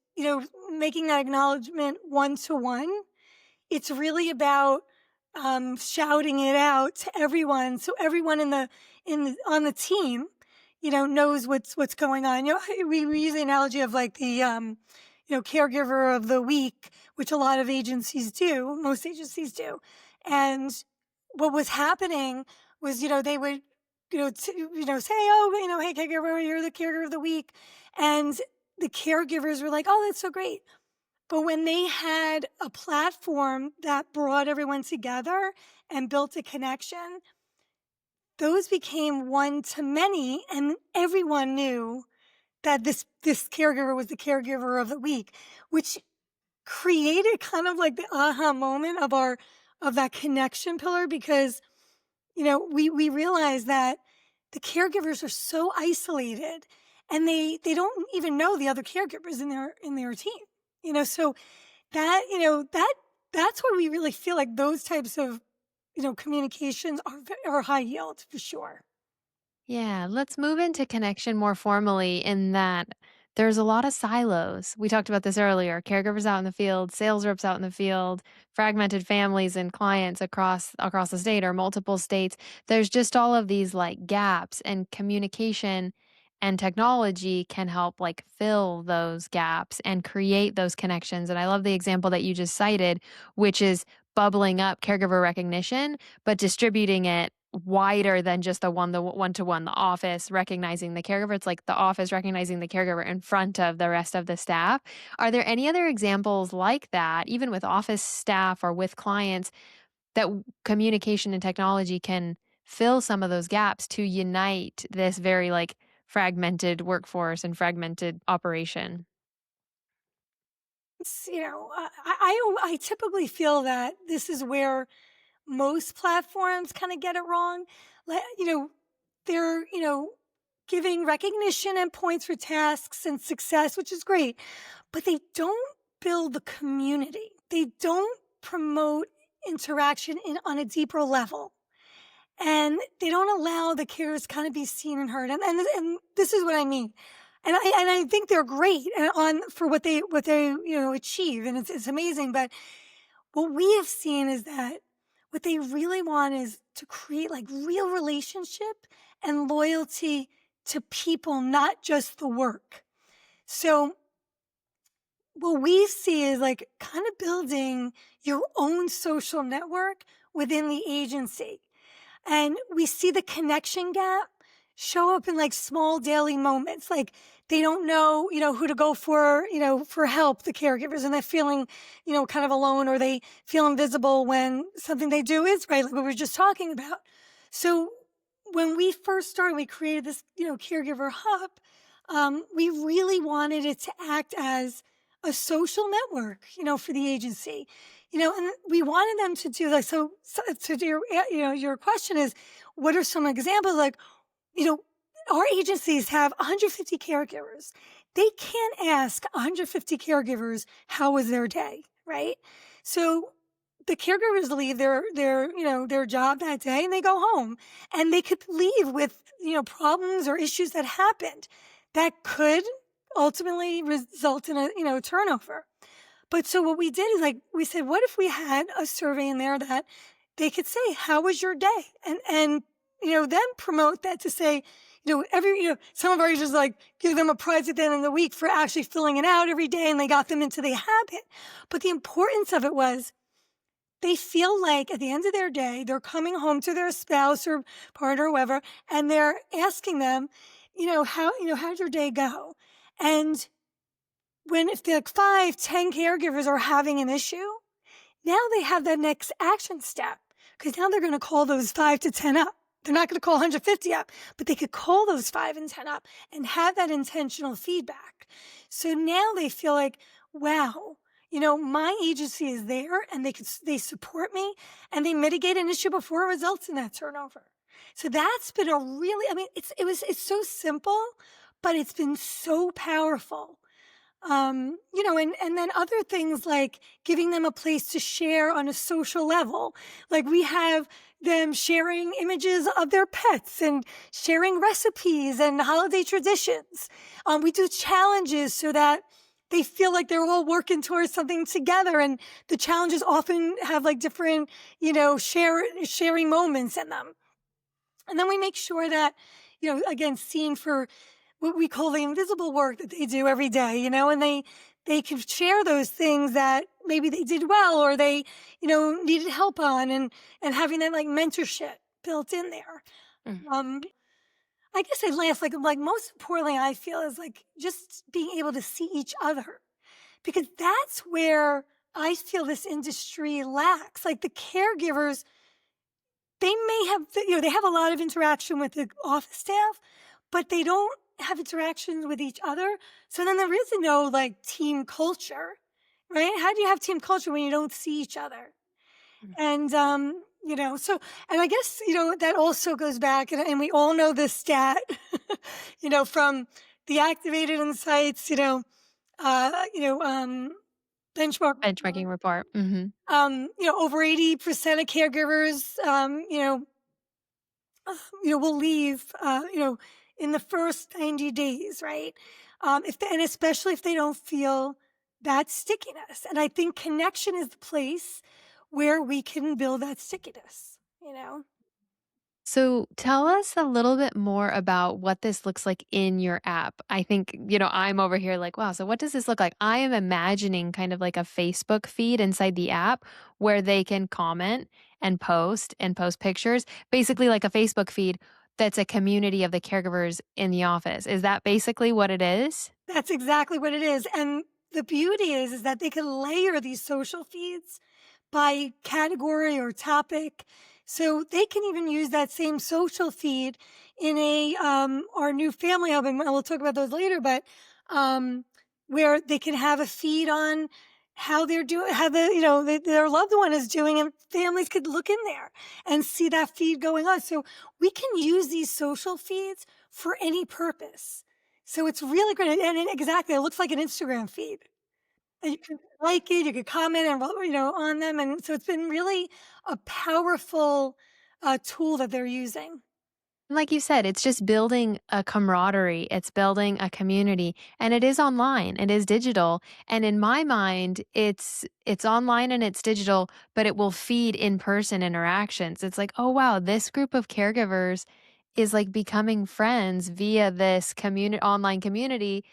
making that acknowledgement one to one. It's really about shouting it out to everyone, so everyone on the team, knows what's going on. We use the analogy of like the caregiver of the week, which a lot of agencies do, most agencies do, and what was happening was, they would, say, oh, hey, caregiver, you're the caregiver of the week, and the caregivers were like, oh, that's so great. But when they had a platform that brought everyone together and built a connection, those became one to many, and everyone knew that this caregiver was the caregiver of the week, which created kind of like the aha moment of that connection pillar, because we realized that the caregivers are so isolated, and they don't even know the other caregivers in their team. So that that's where we really feel like those types of communications are high yield for sure. Yeah, let's move into connection more formally in that there's a lot of silos. We talked about this earlier. Caregivers out in the field, sales reps out in the field, fragmented families and clients across the state or multiple states. There's just all of these like gaps, and communication and technology can help like fill those gaps and create those connections. And I love the example that you just cited, which is bubbling up caregiver recognition but distributing it wider than just the one-to-one, the office recognizing the caregiver. It's like the office recognizing the caregiver in front of the rest of the staff. Are there any other examples like that, even with office staff or with clients, that communication and technology can fill some of those gaps to unite this very like fragmented workforce and fragmented operation? I typically feel that this is where most platforms kind of get it wrong. They're, giving recognition and points for tasks and success, which is great, but they don't build the community. They don't promote interaction on a deeper level. And they don't allow the carers kind of be seen and heard. And this is what I mean. And I think they're great for what they achieve, and it's amazing. But what we have seen is that what they really want is to create like real relationship and loyalty to people, not just the work. So what we see is like kind of building your own social network within the agency. And we see the connection gap show up in like small daily moments. Like they don't know, who to go for help, the caregivers, and they're feeling, kind of alone, or they feel invisible when something they do is right, like what we were just talking about. So when we first started, we created this, caregiver hub. We really wanted it to act as a social network, for the agency, and we wanted them to do like, so to do your question is, what are some examples? Like, our agencies have 150 caregivers. They can't ask 150 caregivers, how was their day, right? So the caregivers leave their job that day and they go home, and they could leave with, problems or issues that happened that could ultimately result in a turnover. But so what we did is like, we said, what if we had a survey in there that they could say, "How was your day?" And then promote that to say, some of our agents like give them a prize at the end of the week for actually filling it out every day, and they got them into the habit. But the importance of it was they feel like at the end of their day, they're coming home to their spouse or partner or whoever, and they're asking them, how'd your day go? And if the 5, 10 caregivers are having an issue, now they have that next action step because now they're going to call those 5 to 10 up. They're not going to call 150 up, but they could call those 5 and 10 up and have that intentional feedback. So now they feel like, wow, my agency is there and they support me and they mitigate an issue before it results in that turnover. So that's been a really, it's so simple, but it's been so powerful. And then other things like giving them a place to share on a social level. Like we have them sharing images of their pets and sharing recipes and holiday traditions. We do challenges so that they feel like they're all working towards something together. And the challenges often have like different, sharing moments in them. And then we make sure that, again, seen for what we call the invisible work that they do every day, and they can share those things that maybe they did well or they, needed help on and having that like mentorship built in there. Mm. I guess I'd last like most importantly, I feel is like just being able to see each other because that's where I feel this industry lacks. Like the caregivers, they may have, they have a lot of interaction with the office staff, but they don't have interactions with each other. So then there is no like team culture, right? How do you have team culture when you don't see each other? Mm. And, and I guess, that also goes back and we all know this stat, from the activated insights, benchmark, Benchmarking report. Hmm. over 80% of caregivers, will leave, in the first 90 days, right? And especially if they don't feel that stickiness. And I think connection is the place where we can build that stickiness. So tell us a little bit more about what this looks like in your app. I think, I'm over here like, wow, so what does this look like? I am imagining kind of like a Facebook feed inside the app where they can comment and post pictures, basically like a Facebook feed that's a community of the caregivers in the office. Is that basically what it is? That's exactly what it is. And the beauty is that they can layer these social feeds by category or topic. So they can even use that same social feed in our new family hub, and we'll talk about those later, but where they can have a feed on how they're doing, how their loved one is doing, and families could look in there and see that feed going on. So we can use these social feeds for any purpose. So it's really great. And exactly, it looks like an Instagram feed. And you can like it, you could comment and, on them. And so it's been really a powerful tool that they're using. Like you said, it's just building a camaraderie, it's building a community, and it is online, it is digital. And in my mind, it's online and it's digital, but it will feed in-person interactions. It's like, "Oh wow, this group of caregivers is like becoming friends via this community online community.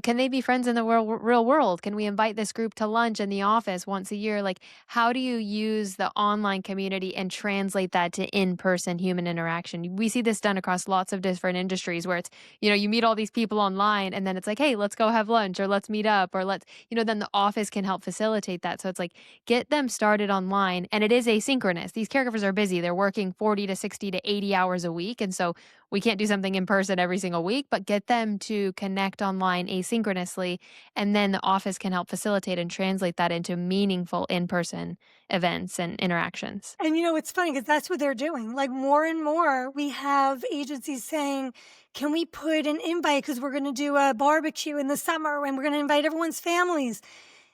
Can they be friends in the real world? Can we invite this group to lunch in the office once a year? Like, how do you use the online community and translate that to in-person human interaction? We see this done across lots of different industries where it's, you meet all these people online and then it's like, hey, let's go have lunch or let's meet up or then the office can help facilitate that. So it's like, get them started online and it is asynchronous. These caregivers are busy. They're working 40 to 60 to 80 hours a week. And so we can't do something in person every single week, but get them to connect online asynchronously. And then the office can help facilitate and translate that into meaningful in-person events and interactions. And it's funny because that's what they're doing. Like more and more, we have agencies saying, can we put an invite because we're going to do a barbecue in the summer and we're going to invite everyone's families.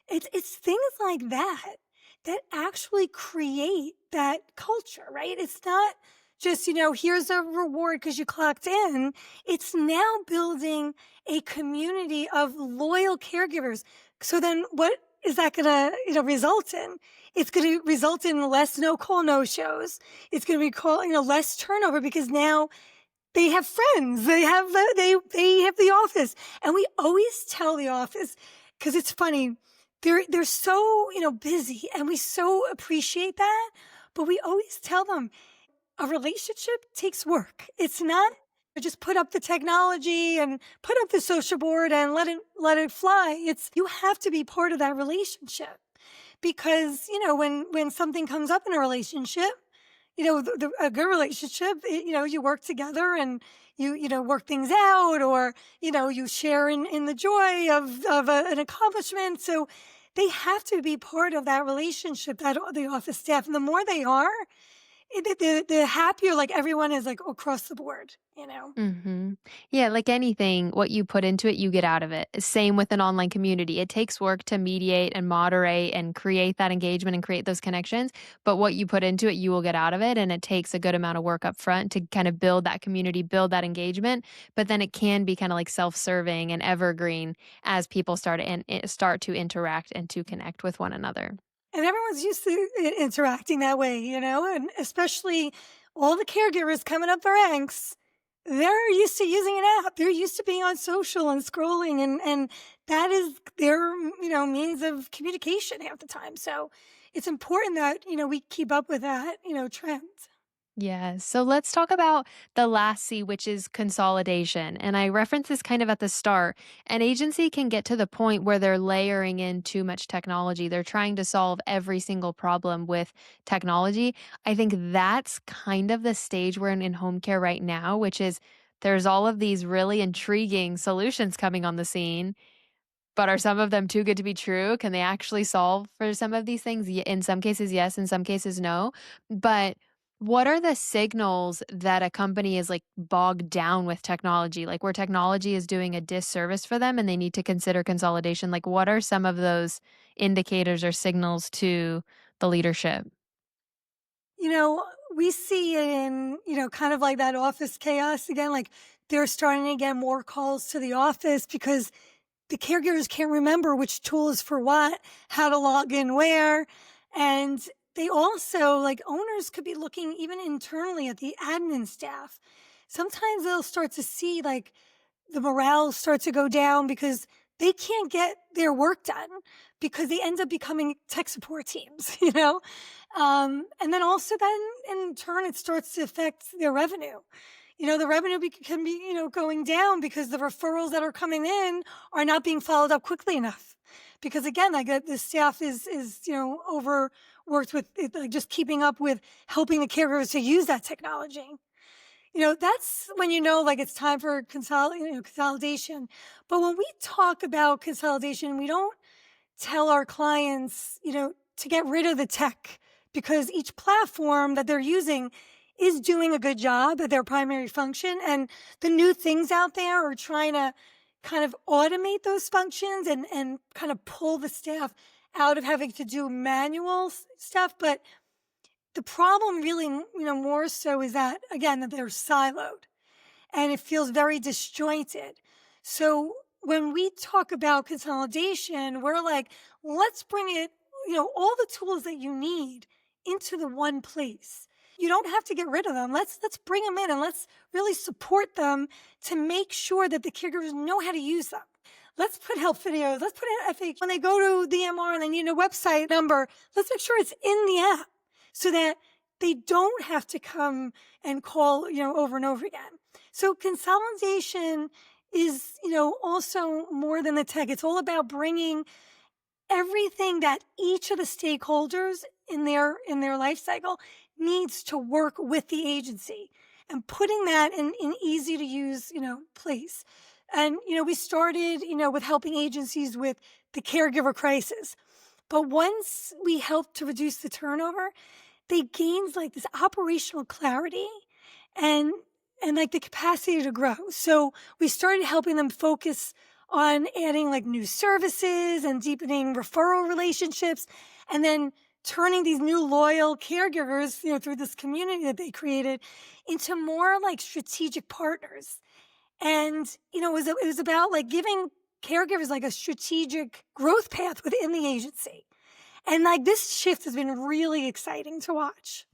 It's things like that actually create that culture, right? It's not just, here's a reward because you clocked in. It's now building a community of loyal caregivers. So then what is that gonna, result in? It's gonna result in less no-call, no-shows. It's gonna be less turnover because now they have friends. They have the office. And we always tell the office, because it's funny, they're so, busy, and we so appreciate that, but we always tell them a relationship takes work. It's not just put up the technology and put up the social board and let it fly. It's you have to be part of that relationship because when something comes up in a relationship, a good relationship, you work together and you work things out, or you share in the joy of an accomplishment. So they have to be part of that relationship, that the office staff, and the more they are, the happier, like, everyone is, like, across the board. Mhm. Yeah, like anything, what you put into it, you get out of it. Same with an online community. It takes work to mediate and moderate and create that engagement and create those connections, but what you put into it, you will get out of it, and it takes a good amount of work up front to kind of build that community, build that engagement, but then it can be kind of like self-serving and evergreen as people start to interact and to connect with one another. And everyone's used to interacting that way, and especially all the caregivers coming up the ranks, they're used to using an app. They're used to being on social and scrolling, and that is their, means of communication half the time. So it's important that, we keep up with that, trend. Yes. So let's talk about the last C, which is consolidation. And I referenced this kind of at the start. An agency can get to the point where they're layering in too much technology. They're trying to solve every single problem with technology. I think that's kind of the stage we're in home care right now, which is there's all of these really intriguing solutions coming on the scene. But are some of them too good to be true? Can they actually solve for some of these things? In some cases, yes. In some cases, no. But what are the signals that a company is like bogged down with technology, like where technology is doing a disservice for them and they need to consider consolidation? Like, what are some of those indicators or signals to the leadership? You know, we see in, kind of like that office chaos again, like they're starting to get more calls to the office because the caregivers can't remember which tool is for what, how to log in where. And they also, like, owners could be looking even internally at the admin staff. Sometimes they'll start to see, like, the morale start to go down because they can't get their work done because they end up becoming tech support teams. And then also then in turn it starts to affect their revenue. The revenue can be, going down because the referrals that are coming in are not being followed up quickly enough. Because again, like, the staff is overworked with like, just keeping up with helping the caregivers to use that technology. That's when like it's time for consolidation. But when we talk about consolidation, we don't tell our clients, to get rid of the tech because each platform that they're using is doing a good job at their primary function. And the new things out there are trying to kind of automate those functions and kind of pull the staff out of having to do manual stuff. But the problem really, more so is that, again, that they're siloed and it feels very disjointed. So when we talk about consolidation, we're like, let's bring it, all the tools that you need into the one place. You don't have to get rid of them. Let's bring them in and let's really support them to make sure that the caregivers know how to use them. Let's put help videos. Let's put in FAQ. When they go to the MR and they need a website number, let's make sure it's in the app so that they don't have to come and call, over and over again. So consolidation is, also more than the tech. It's all about bringing everything that each of the stakeholders in their life cycle needs to work with the agency and putting that in easy to use, place. And, we started, with helping agencies with the caregiver crisis. But once we helped to reduce the turnover, they gained like this operational clarity and like the capacity to grow. So we started helping them focus on adding like new services and deepening referral relationships, and then turning these new loyal caregivers, through this community that they created into more like strategic partners. And, it was about like giving caregivers like a strategic growth path within the agency. And like this shift has been really exciting to watch.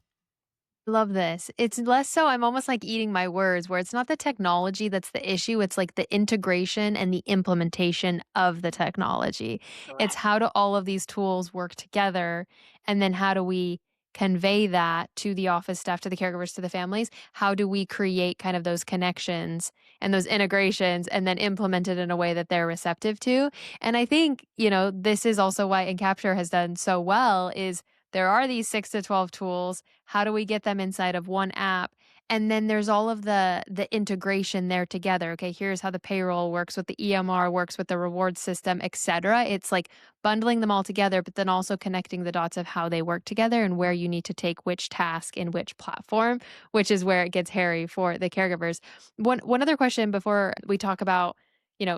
Love this. It's less so I'm almost like eating my words where it's not the technology that's the issue, it's like the integration and the implementation of the technology. It's Correct. how do all of these tools work together, and then how do we convey that to the office staff, to the caregivers, to the families? How do we create kind of those connections and those integrations and then implement it in a way that they're receptive to? And I think, this is also why enCappture has done so well is there are these 6 to 12 tools. How do we get them inside of one app? And then there's all of the integration there together. Okay, here's how the payroll works with the EMR, works with the reward system, etc. It's like bundling them all together, but then also connecting the dots of how they work together and where you need to take which task in which platform, which is where it gets hairy for the caregivers. One other question before we talk about,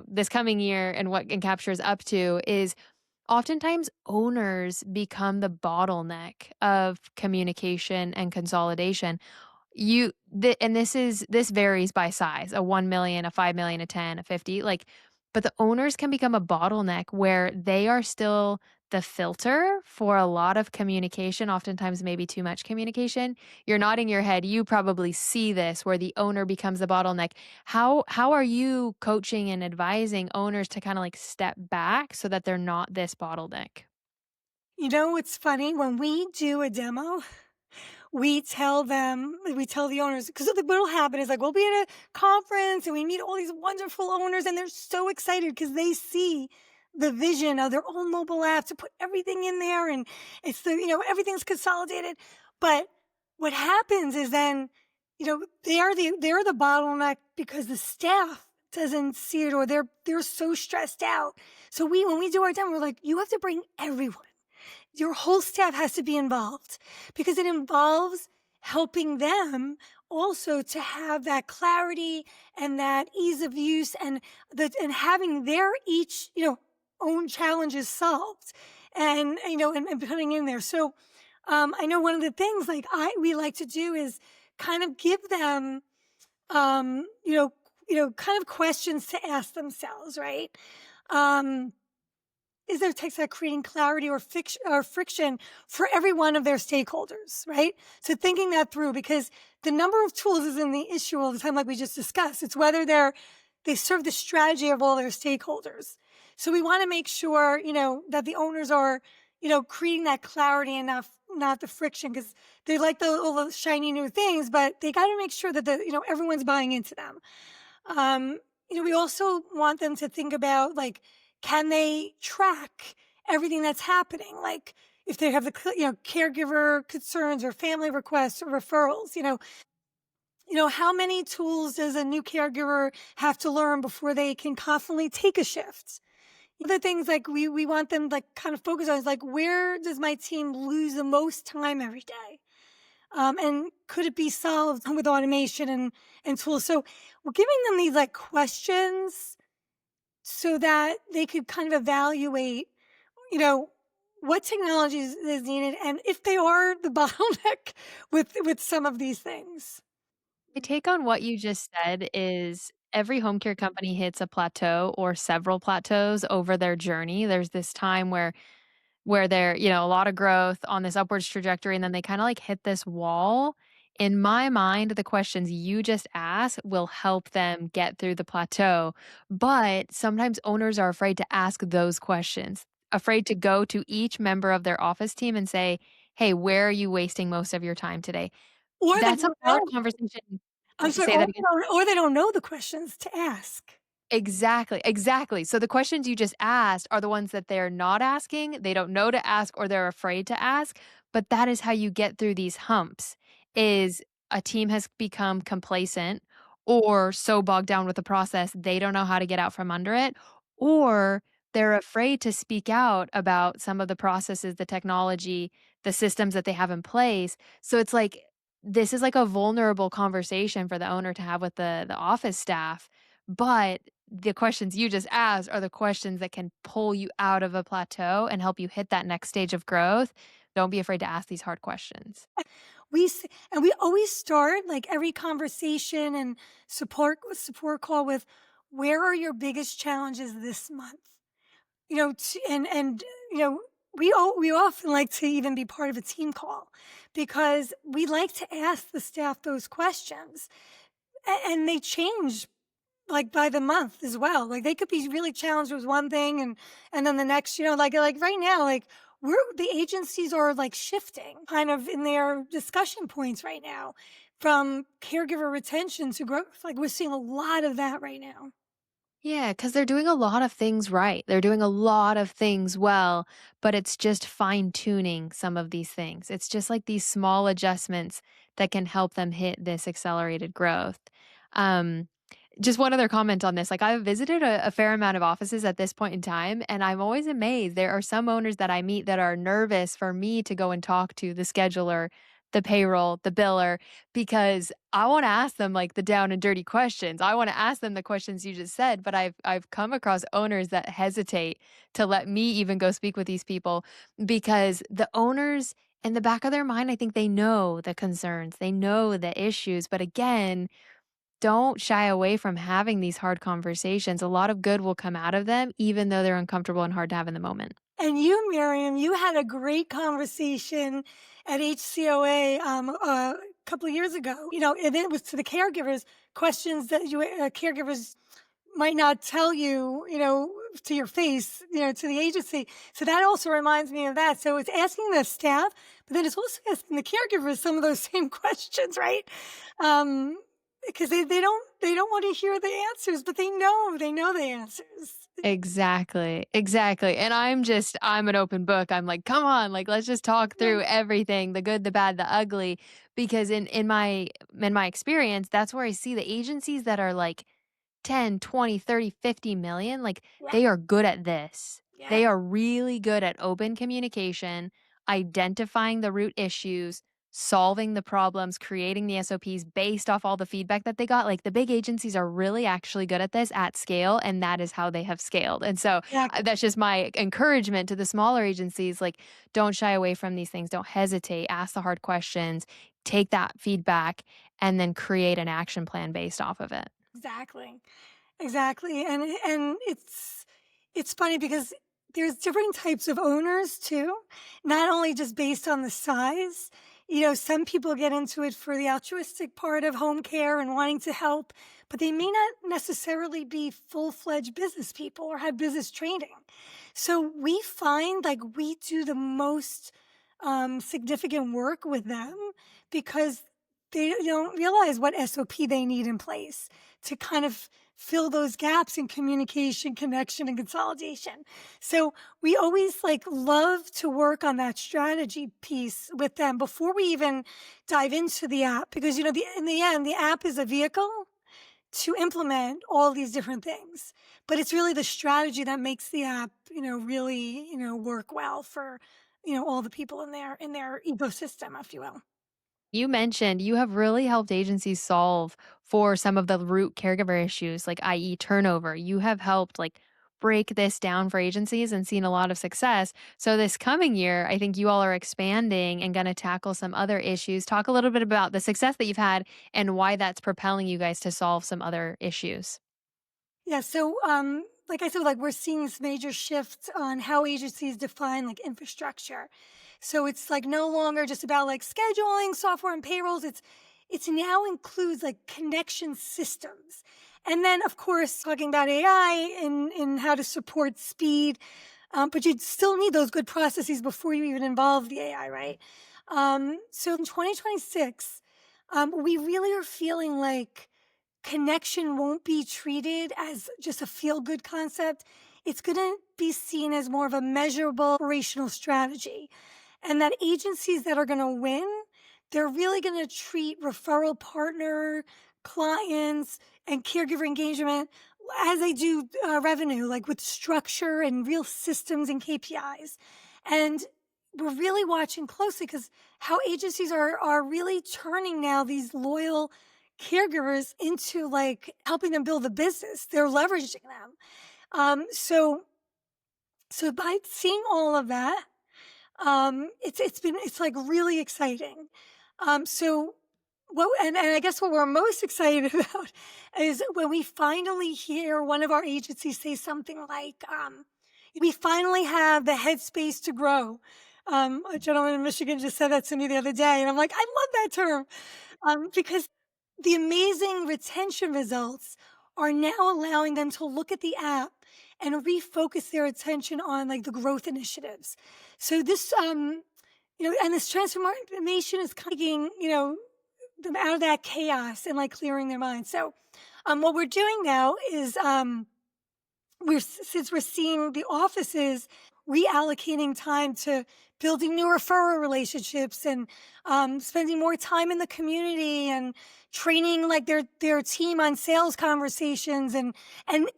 this coming year and what enCappture is up to is oftentimes, owners become the bottleneck of communication and consolidation. And this varies by size, a 1 million, a 5 million, a 10, a 50, like, but the owners can become a bottleneck where they are still the filter for a lot of communication, oftentimes maybe too much communication. You're nodding your head. You probably see this where the owner becomes the bottleneck. How are you coaching and advising owners to kind of like step back so that they're not this bottleneck? You know what's funny? When we do a demo, we tell the owners, because what'll happen is like we'll be at a conference and we meet all these wonderful owners and they're so excited because they see the vision of their own mobile app to put everything in there and it's everything's consolidated. But what happens is then, they're the bottleneck because the staff doesn't see it or they're so stressed out. So when we do our demo, we're like, you have to bring everyone. Your whole staff has to be involved because it involves helping them also to have that clarity and that ease of use and having their each, own challenges solved and putting in there. So, I know one of the things like we like to do is kind of give them, um, you know, kind of questions to ask themselves, right? Um, is there text that creating clarity or friction for every one of their stakeholders, right? So thinking that through because the number of tools isn't the issue all the time, like we just discussed. It's whether they serve the strategy of all their stakeholders. So we want to make sure, that the owners are, creating that clarity and not the friction because they like all the shiny new things, but they got to make sure that everyone's buying into them. Um, we also want them to think about like, can they track everything that's happening? Like if they have caregiver concerns or family requests or referrals, how many tools does a new caregiver have to learn before they can confidently take a shift? Other things like we want them like kind of focus on is like, where does my team lose the most time every day? And could it be solved with automation and tools? So we're giving them these like questions so that they could kind of evaluate, you know, what technologies is needed and if they are the bottleneck with some of these things. My take on what you just said is every home care company hits a plateau or several plateaus over their journey. There's this time where they're, a lot of growth on this upwards trajectory, and then they kinda, like, hit this wall. In my mind, the questions you just asked will help them get through the plateau, but sometimes owners are afraid to ask those questions, afraid to go to each member of their office team and say, "Hey, where are you wasting most of your time today?" Or they That's a don't hard know. conversation. I'm sorry, Say that again? or they don't know the questions to ask. Exactly, exactly. So the questions you just asked are the ones that they're not asking, they don't know to ask or they're afraid to ask, but that is how you get through these humps, is a team has become complacent or so bogged down with the process, they don't know how to get out from under it, or they're afraid to speak out about some of the processes, the technology, the systems that they have in place. So it's like this is like a vulnerable conversation for the owner to have with the office staff, but the questions you just asked are the questions that can pull you out of a plateau and help you hit that next stage of growth. Don't be afraid to ask these hard questions. And we always start like every conversation and support call with where are your biggest challenges this month? And we often like to even be part of a team call because we like to ask the staff those questions, and they change like by the month as well. Like they could be really challenged with one thing, and then the next, like right now, like the agencies are like shifting kind of in their discussion points right now from caregiver retention to growth. Like we're seeing a lot of that right now. Yeah, because they're doing a lot of things right. They're doing a lot of things well, but it's just fine tuning some of these things. It's just like these small adjustments that can help them hit this accelerated growth. Um, just one other comment on this. Like, I've visited a fair amount of offices at this point in time, and I'm always amazed. There are some owners that I meet that are nervous for me to go and talk to the scheduler, the payroll, the biller, because I want to ask them like the down and dirty questions. I want to ask them the questions you just said, but I've come across owners that hesitate to let me even go speak with these people because the owners in the back of their mind, I think they know the concerns, they know the issues, but again, don't shy away from having these hard conversations. A lot of good will come out of them, even though they're uncomfortable and hard to have in the moment. And you, Miriam, you had a great conversation at HCOA a couple of years ago. And it was to the caregivers, questions that caregivers might not tell you, to your face, to the agency. So that also reminds me of that. So it's asking the staff, but then it's also asking the caregivers some of those same questions, right? Um, because they don't want to hear the answers, but they know the answers. Exactly, exactly, and I'm an open book. I'm like, "Come on, like, let's just talk Yeah, through everything, the good, the bad, the ugly," because in my experience, that's where I see the agencies that are like 10, 20, 30, 50 million, like yeah, they are good at this. yeah, They are really good at open communication, identifying the root issues, solving the problems, creating the SOPs based off all the feedback that they got. Like the big agencies are really actually good at this at scale, and that is how they have scaled. And so exactly. that's just my encouragement to the smaller agencies. Like, don't shy away from these things. Don't hesitate. Ask the hard questions. Take that feedback, and then create an action plan based off of it. Exactly. Exactly. And it's funny because there's different types of owners too, not only just based on the size. Some people get into it for the altruistic part of home care and wanting to help, but they may not necessarily be full-fledged business people or have business training. So we find like we do the most significant work with them because they don't realize what SOP they need in place to kind of fill those gaps in communication, connection, and consolidation. So we always like love to work on that strategy piece with them before we even dive into the app because in the end the app is a vehicle to implement all these different things. But it's really the strategy that makes the app, really, work well for, all the people in their ecosystem, if you will. You mentioned you have really helped agencies solve for some of the root caregiver issues, like i.e. turnover. You have helped like break this down for agencies and seen a lot of success. So this coming year, I think you all are expanding and going to tackle some other issues. Talk a little bit about the success that you've had and why that's propelling you guys to solve some other issues. Yeah, so like I said, like we're seeing this major shift on how agencies define like infrastructure. So it's like no longer just about like scheduling, software and payrolls. It's now includes like connection systems. And then of course talking about AI and how to support speed. But you still need those good processes before you even involve the AI, right? So in 2026, we really are feeling like connection won't be treated as just a feel good concept. It's going to be seen as more of a measurable operational strategy. And that agencies that are going to win, they're really going to treat referral partner, clients, and caregiver engagement as they do revenue, like with structure and real systems and KPIs. And we're really watching closely because how agencies are really turning now these loyal caregivers into like helping them build a business. They're leveraging them. So by seeing all of that, it's like really exciting. So Well, and I guess what we're most excited about is when we finally hear one of our agencies say something like, we finally have the headspace to grow. A gentleman in Michigan just said that to me the other day, and I'm like, I love that term, because the amazing retention results are now allowing them to look at the app and refocus their attention on like the growth initiatives. So this, and this transformation is taking, them out of that chaos and like clearing their minds. So, what we're doing now is, since we're seeing the offices reallocating time to building new referral relationships and spending more time in the community and training like their team on sales conversations and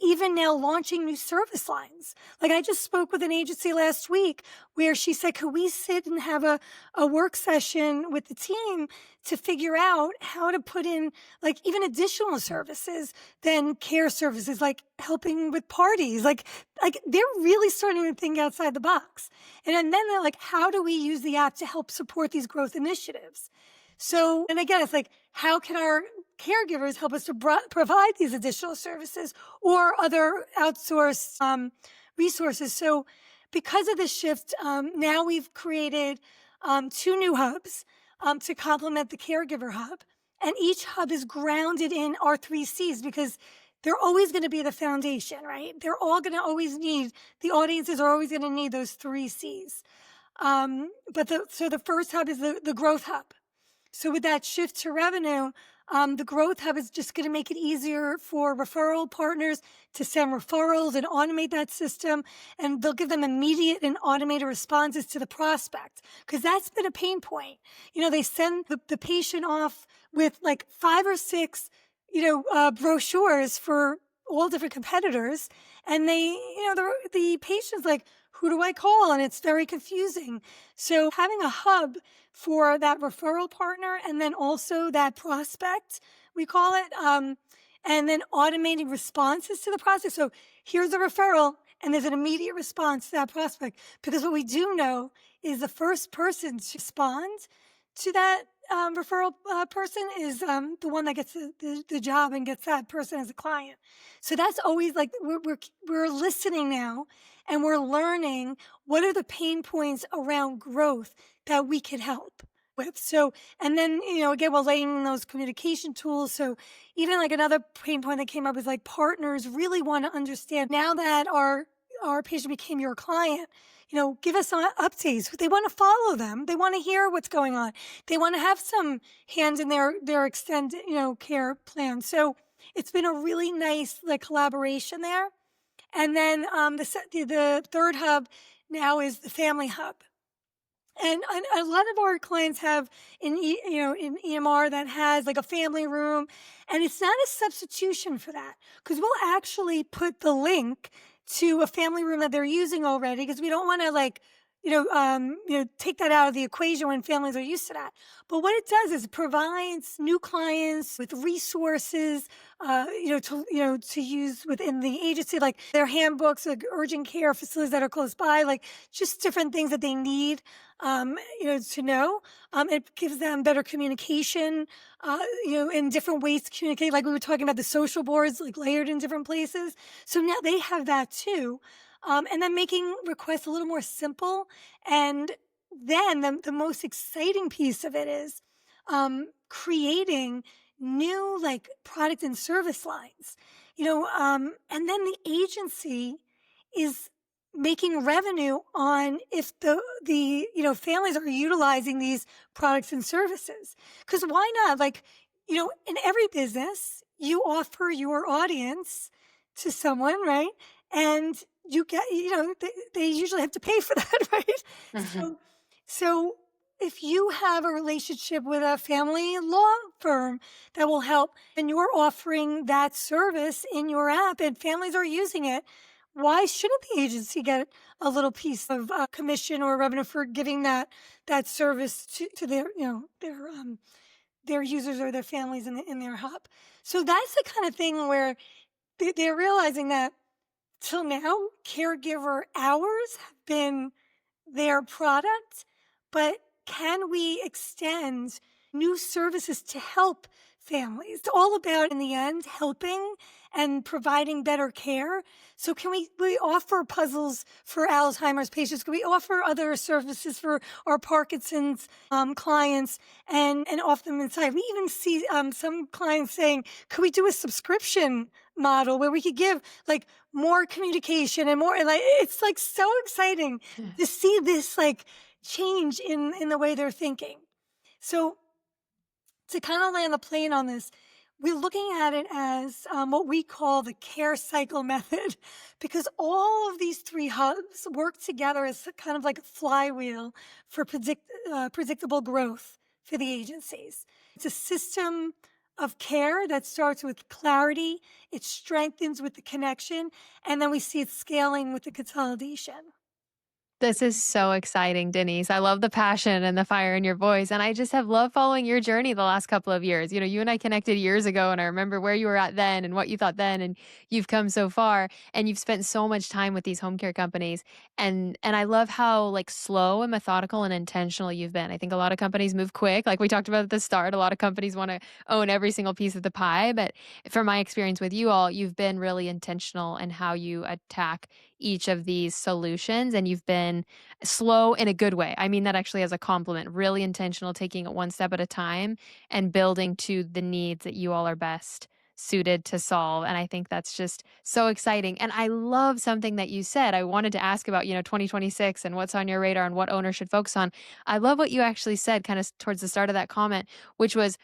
even now launching new service lines. Like I just spoke with an agency last week where she said, could we sit and have a work session with the team to figure out how to put in like even additional services than care services, like helping with parties, like they're really starting to think outside the box. And then they're like, how do we use the app to help support these growth initiatives? So, and again, it's like, how can our caregivers help us to provide these additional services or other outsourced resources? So, because of this shift, now we've created two new hubs to complement the caregiver hub. And each hub is grounded in our three C's because they're always going to be the foundation, right? They're all going to always need, the audiences are always going to need those three C's. So the first hub is the growth hub. So with that shift to revenue, the growth hub is just going to make it easier for referral partners to send referrals and automate that system. And they'll give them immediate and automated responses to the prospect because that's been a pain point. They send the patient off with like 5 or 6, brochures for all different competitors. And the patient's like, who do I call? And it's very confusing. So having a hub for that referral partner and then also that prospect, we call it, and then automating responses to the prospect. So here's a referral and there's an immediate response to that prospect. Because what we do know is the first person to respond to that referral person is the one that gets the job and gets that person as a client. So that's always like we're listening now and we're learning what are the pain points around growth that we can help with. So, and then, again, we're laying in those communication tools. So even like another pain point that came up is like partners really want to understand now that our patient became your client, give us some updates. They want to follow them. They want to hear what's going on. They want to have some hands in their extended, care plan. So it's been a really nice like collaboration there. And then the third hub now is the family hub. And a lot of our clients have in EMR that has like a family room, and it's not a substitution for that because we'll actually put the link to a family room that they're using already because we don't want to like take that out of the equation when families are used to that. But what it does is it provides new clients with resources, to use within the agency, like their handbooks, like urgent care facilities that are close by, like just different things that they need, to know. It gives them better communication, in different ways to communicate. Like we were talking about the social boards, like layered in different places. So now they have that too. And then making requests a little more simple. And then the most exciting piece of it is creating new like product and service lines, and then the agency is making revenue on if the families are utilizing these products and services. Because why not? Like, in every business, you offer your audience to someone, right? And you get, they usually have to pay for that, right? Mhm. So if you have a relationship with a family law firm that will help and you're offering that service in your app and families are using it, why shouldn't the agency get a little piece of commission or revenue for giving that service to their users or their families in their hub? So that's the kind of thing where they're realizing that till now, caregiver hours have been their product, but can we extend new services to help families. It's all about, in the end, helping and providing better care. So can we offer puzzles for Alzheimer's patients? Can we offer other services for our Parkinson's clients and offer them inside? We even see some clients saying, could we do a subscription model where we could give like more communication and more, and like, it's like so exciting to see this like change in the way they're thinking. So to kind of land the plane on this, we're looking at it as what we call the care cycle method, because all of these three hubs work together as kind of like a flywheel for predictable growth for the agencies. It's a system of care that starts with clarity, it strengthens with the connection, and then we see it scaling with the consolidation. This is so exciting, Denise. I love the passion and the fire in your voice. And I just have loved following your journey the last couple of years. You know, you and I connected years ago, and I remember where you were at then and what you thought then. And you've come so far, and you've spent so much time with these home care companies. And I love how like slow and methodical and intentional you've been. I think a lot of companies move quick. Like we talked about at the start, a lot of companies want to own every single piece of the pie. But from my experience with you all, you've been really intentional in how you attack each of these solutions, and you've been slow in a good way. I mean that actually as a compliment, really intentional, taking it one step at a time and building to the needs that you all are best suited to solve. And I think that's just so exciting. And I love something that you said. I wanted to ask about, 2026 and what's on your radar and what owners should focus on. I love what you actually said kind of towards the start of that comment, which was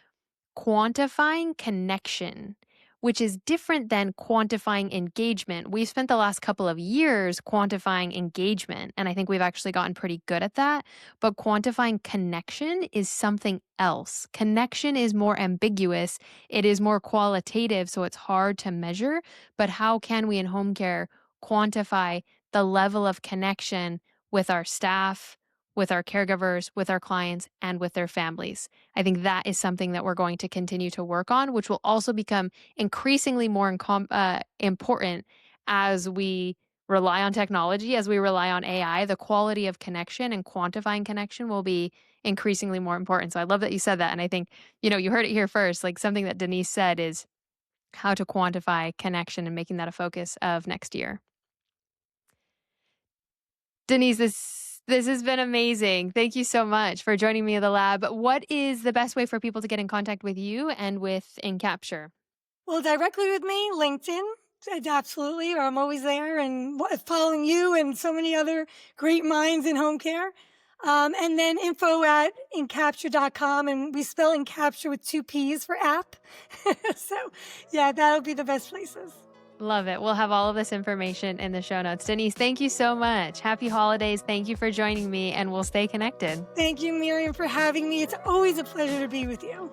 quantifying connection, which is different than quantifying engagement. We've spent the last couple of years quantifying engagement, and I think we've actually gotten pretty good at that. But quantifying connection is something else. Connection is more ambiguous, it is more qualitative, so it's hard to measure. But how can we in home care quantify the level of connection with our staff, with our caregivers, with our clients, and with their families? I think that is something that we're going to continue to work on, which will also become increasingly more important as we rely on technology, as we rely on AI. The quality of connection and quantifying connection will be increasingly more important. So I love that you said that. And I think, you heard it here first. Like something that Denise said is how to quantify connection and making that a focus of next year. Denise, this has been amazing. Thank you so much for joining me in the lab. What is the best way for people to get in contact with you and with enCappture? Well, directly with me, LinkedIn. Absolutely. I'm always there and following you and so many other great minds in home care. And then info at enCappture.com. And we spell enCappture with 2 P's for app. So, yeah, that'll be the best places. Love it. We'll have all of this information in the show notes. Denise, thank you so much. Happy holidays. Thank you for joining me, and we'll stay connected. Thank you, Miriam, for having me. It's always a pleasure to be with you.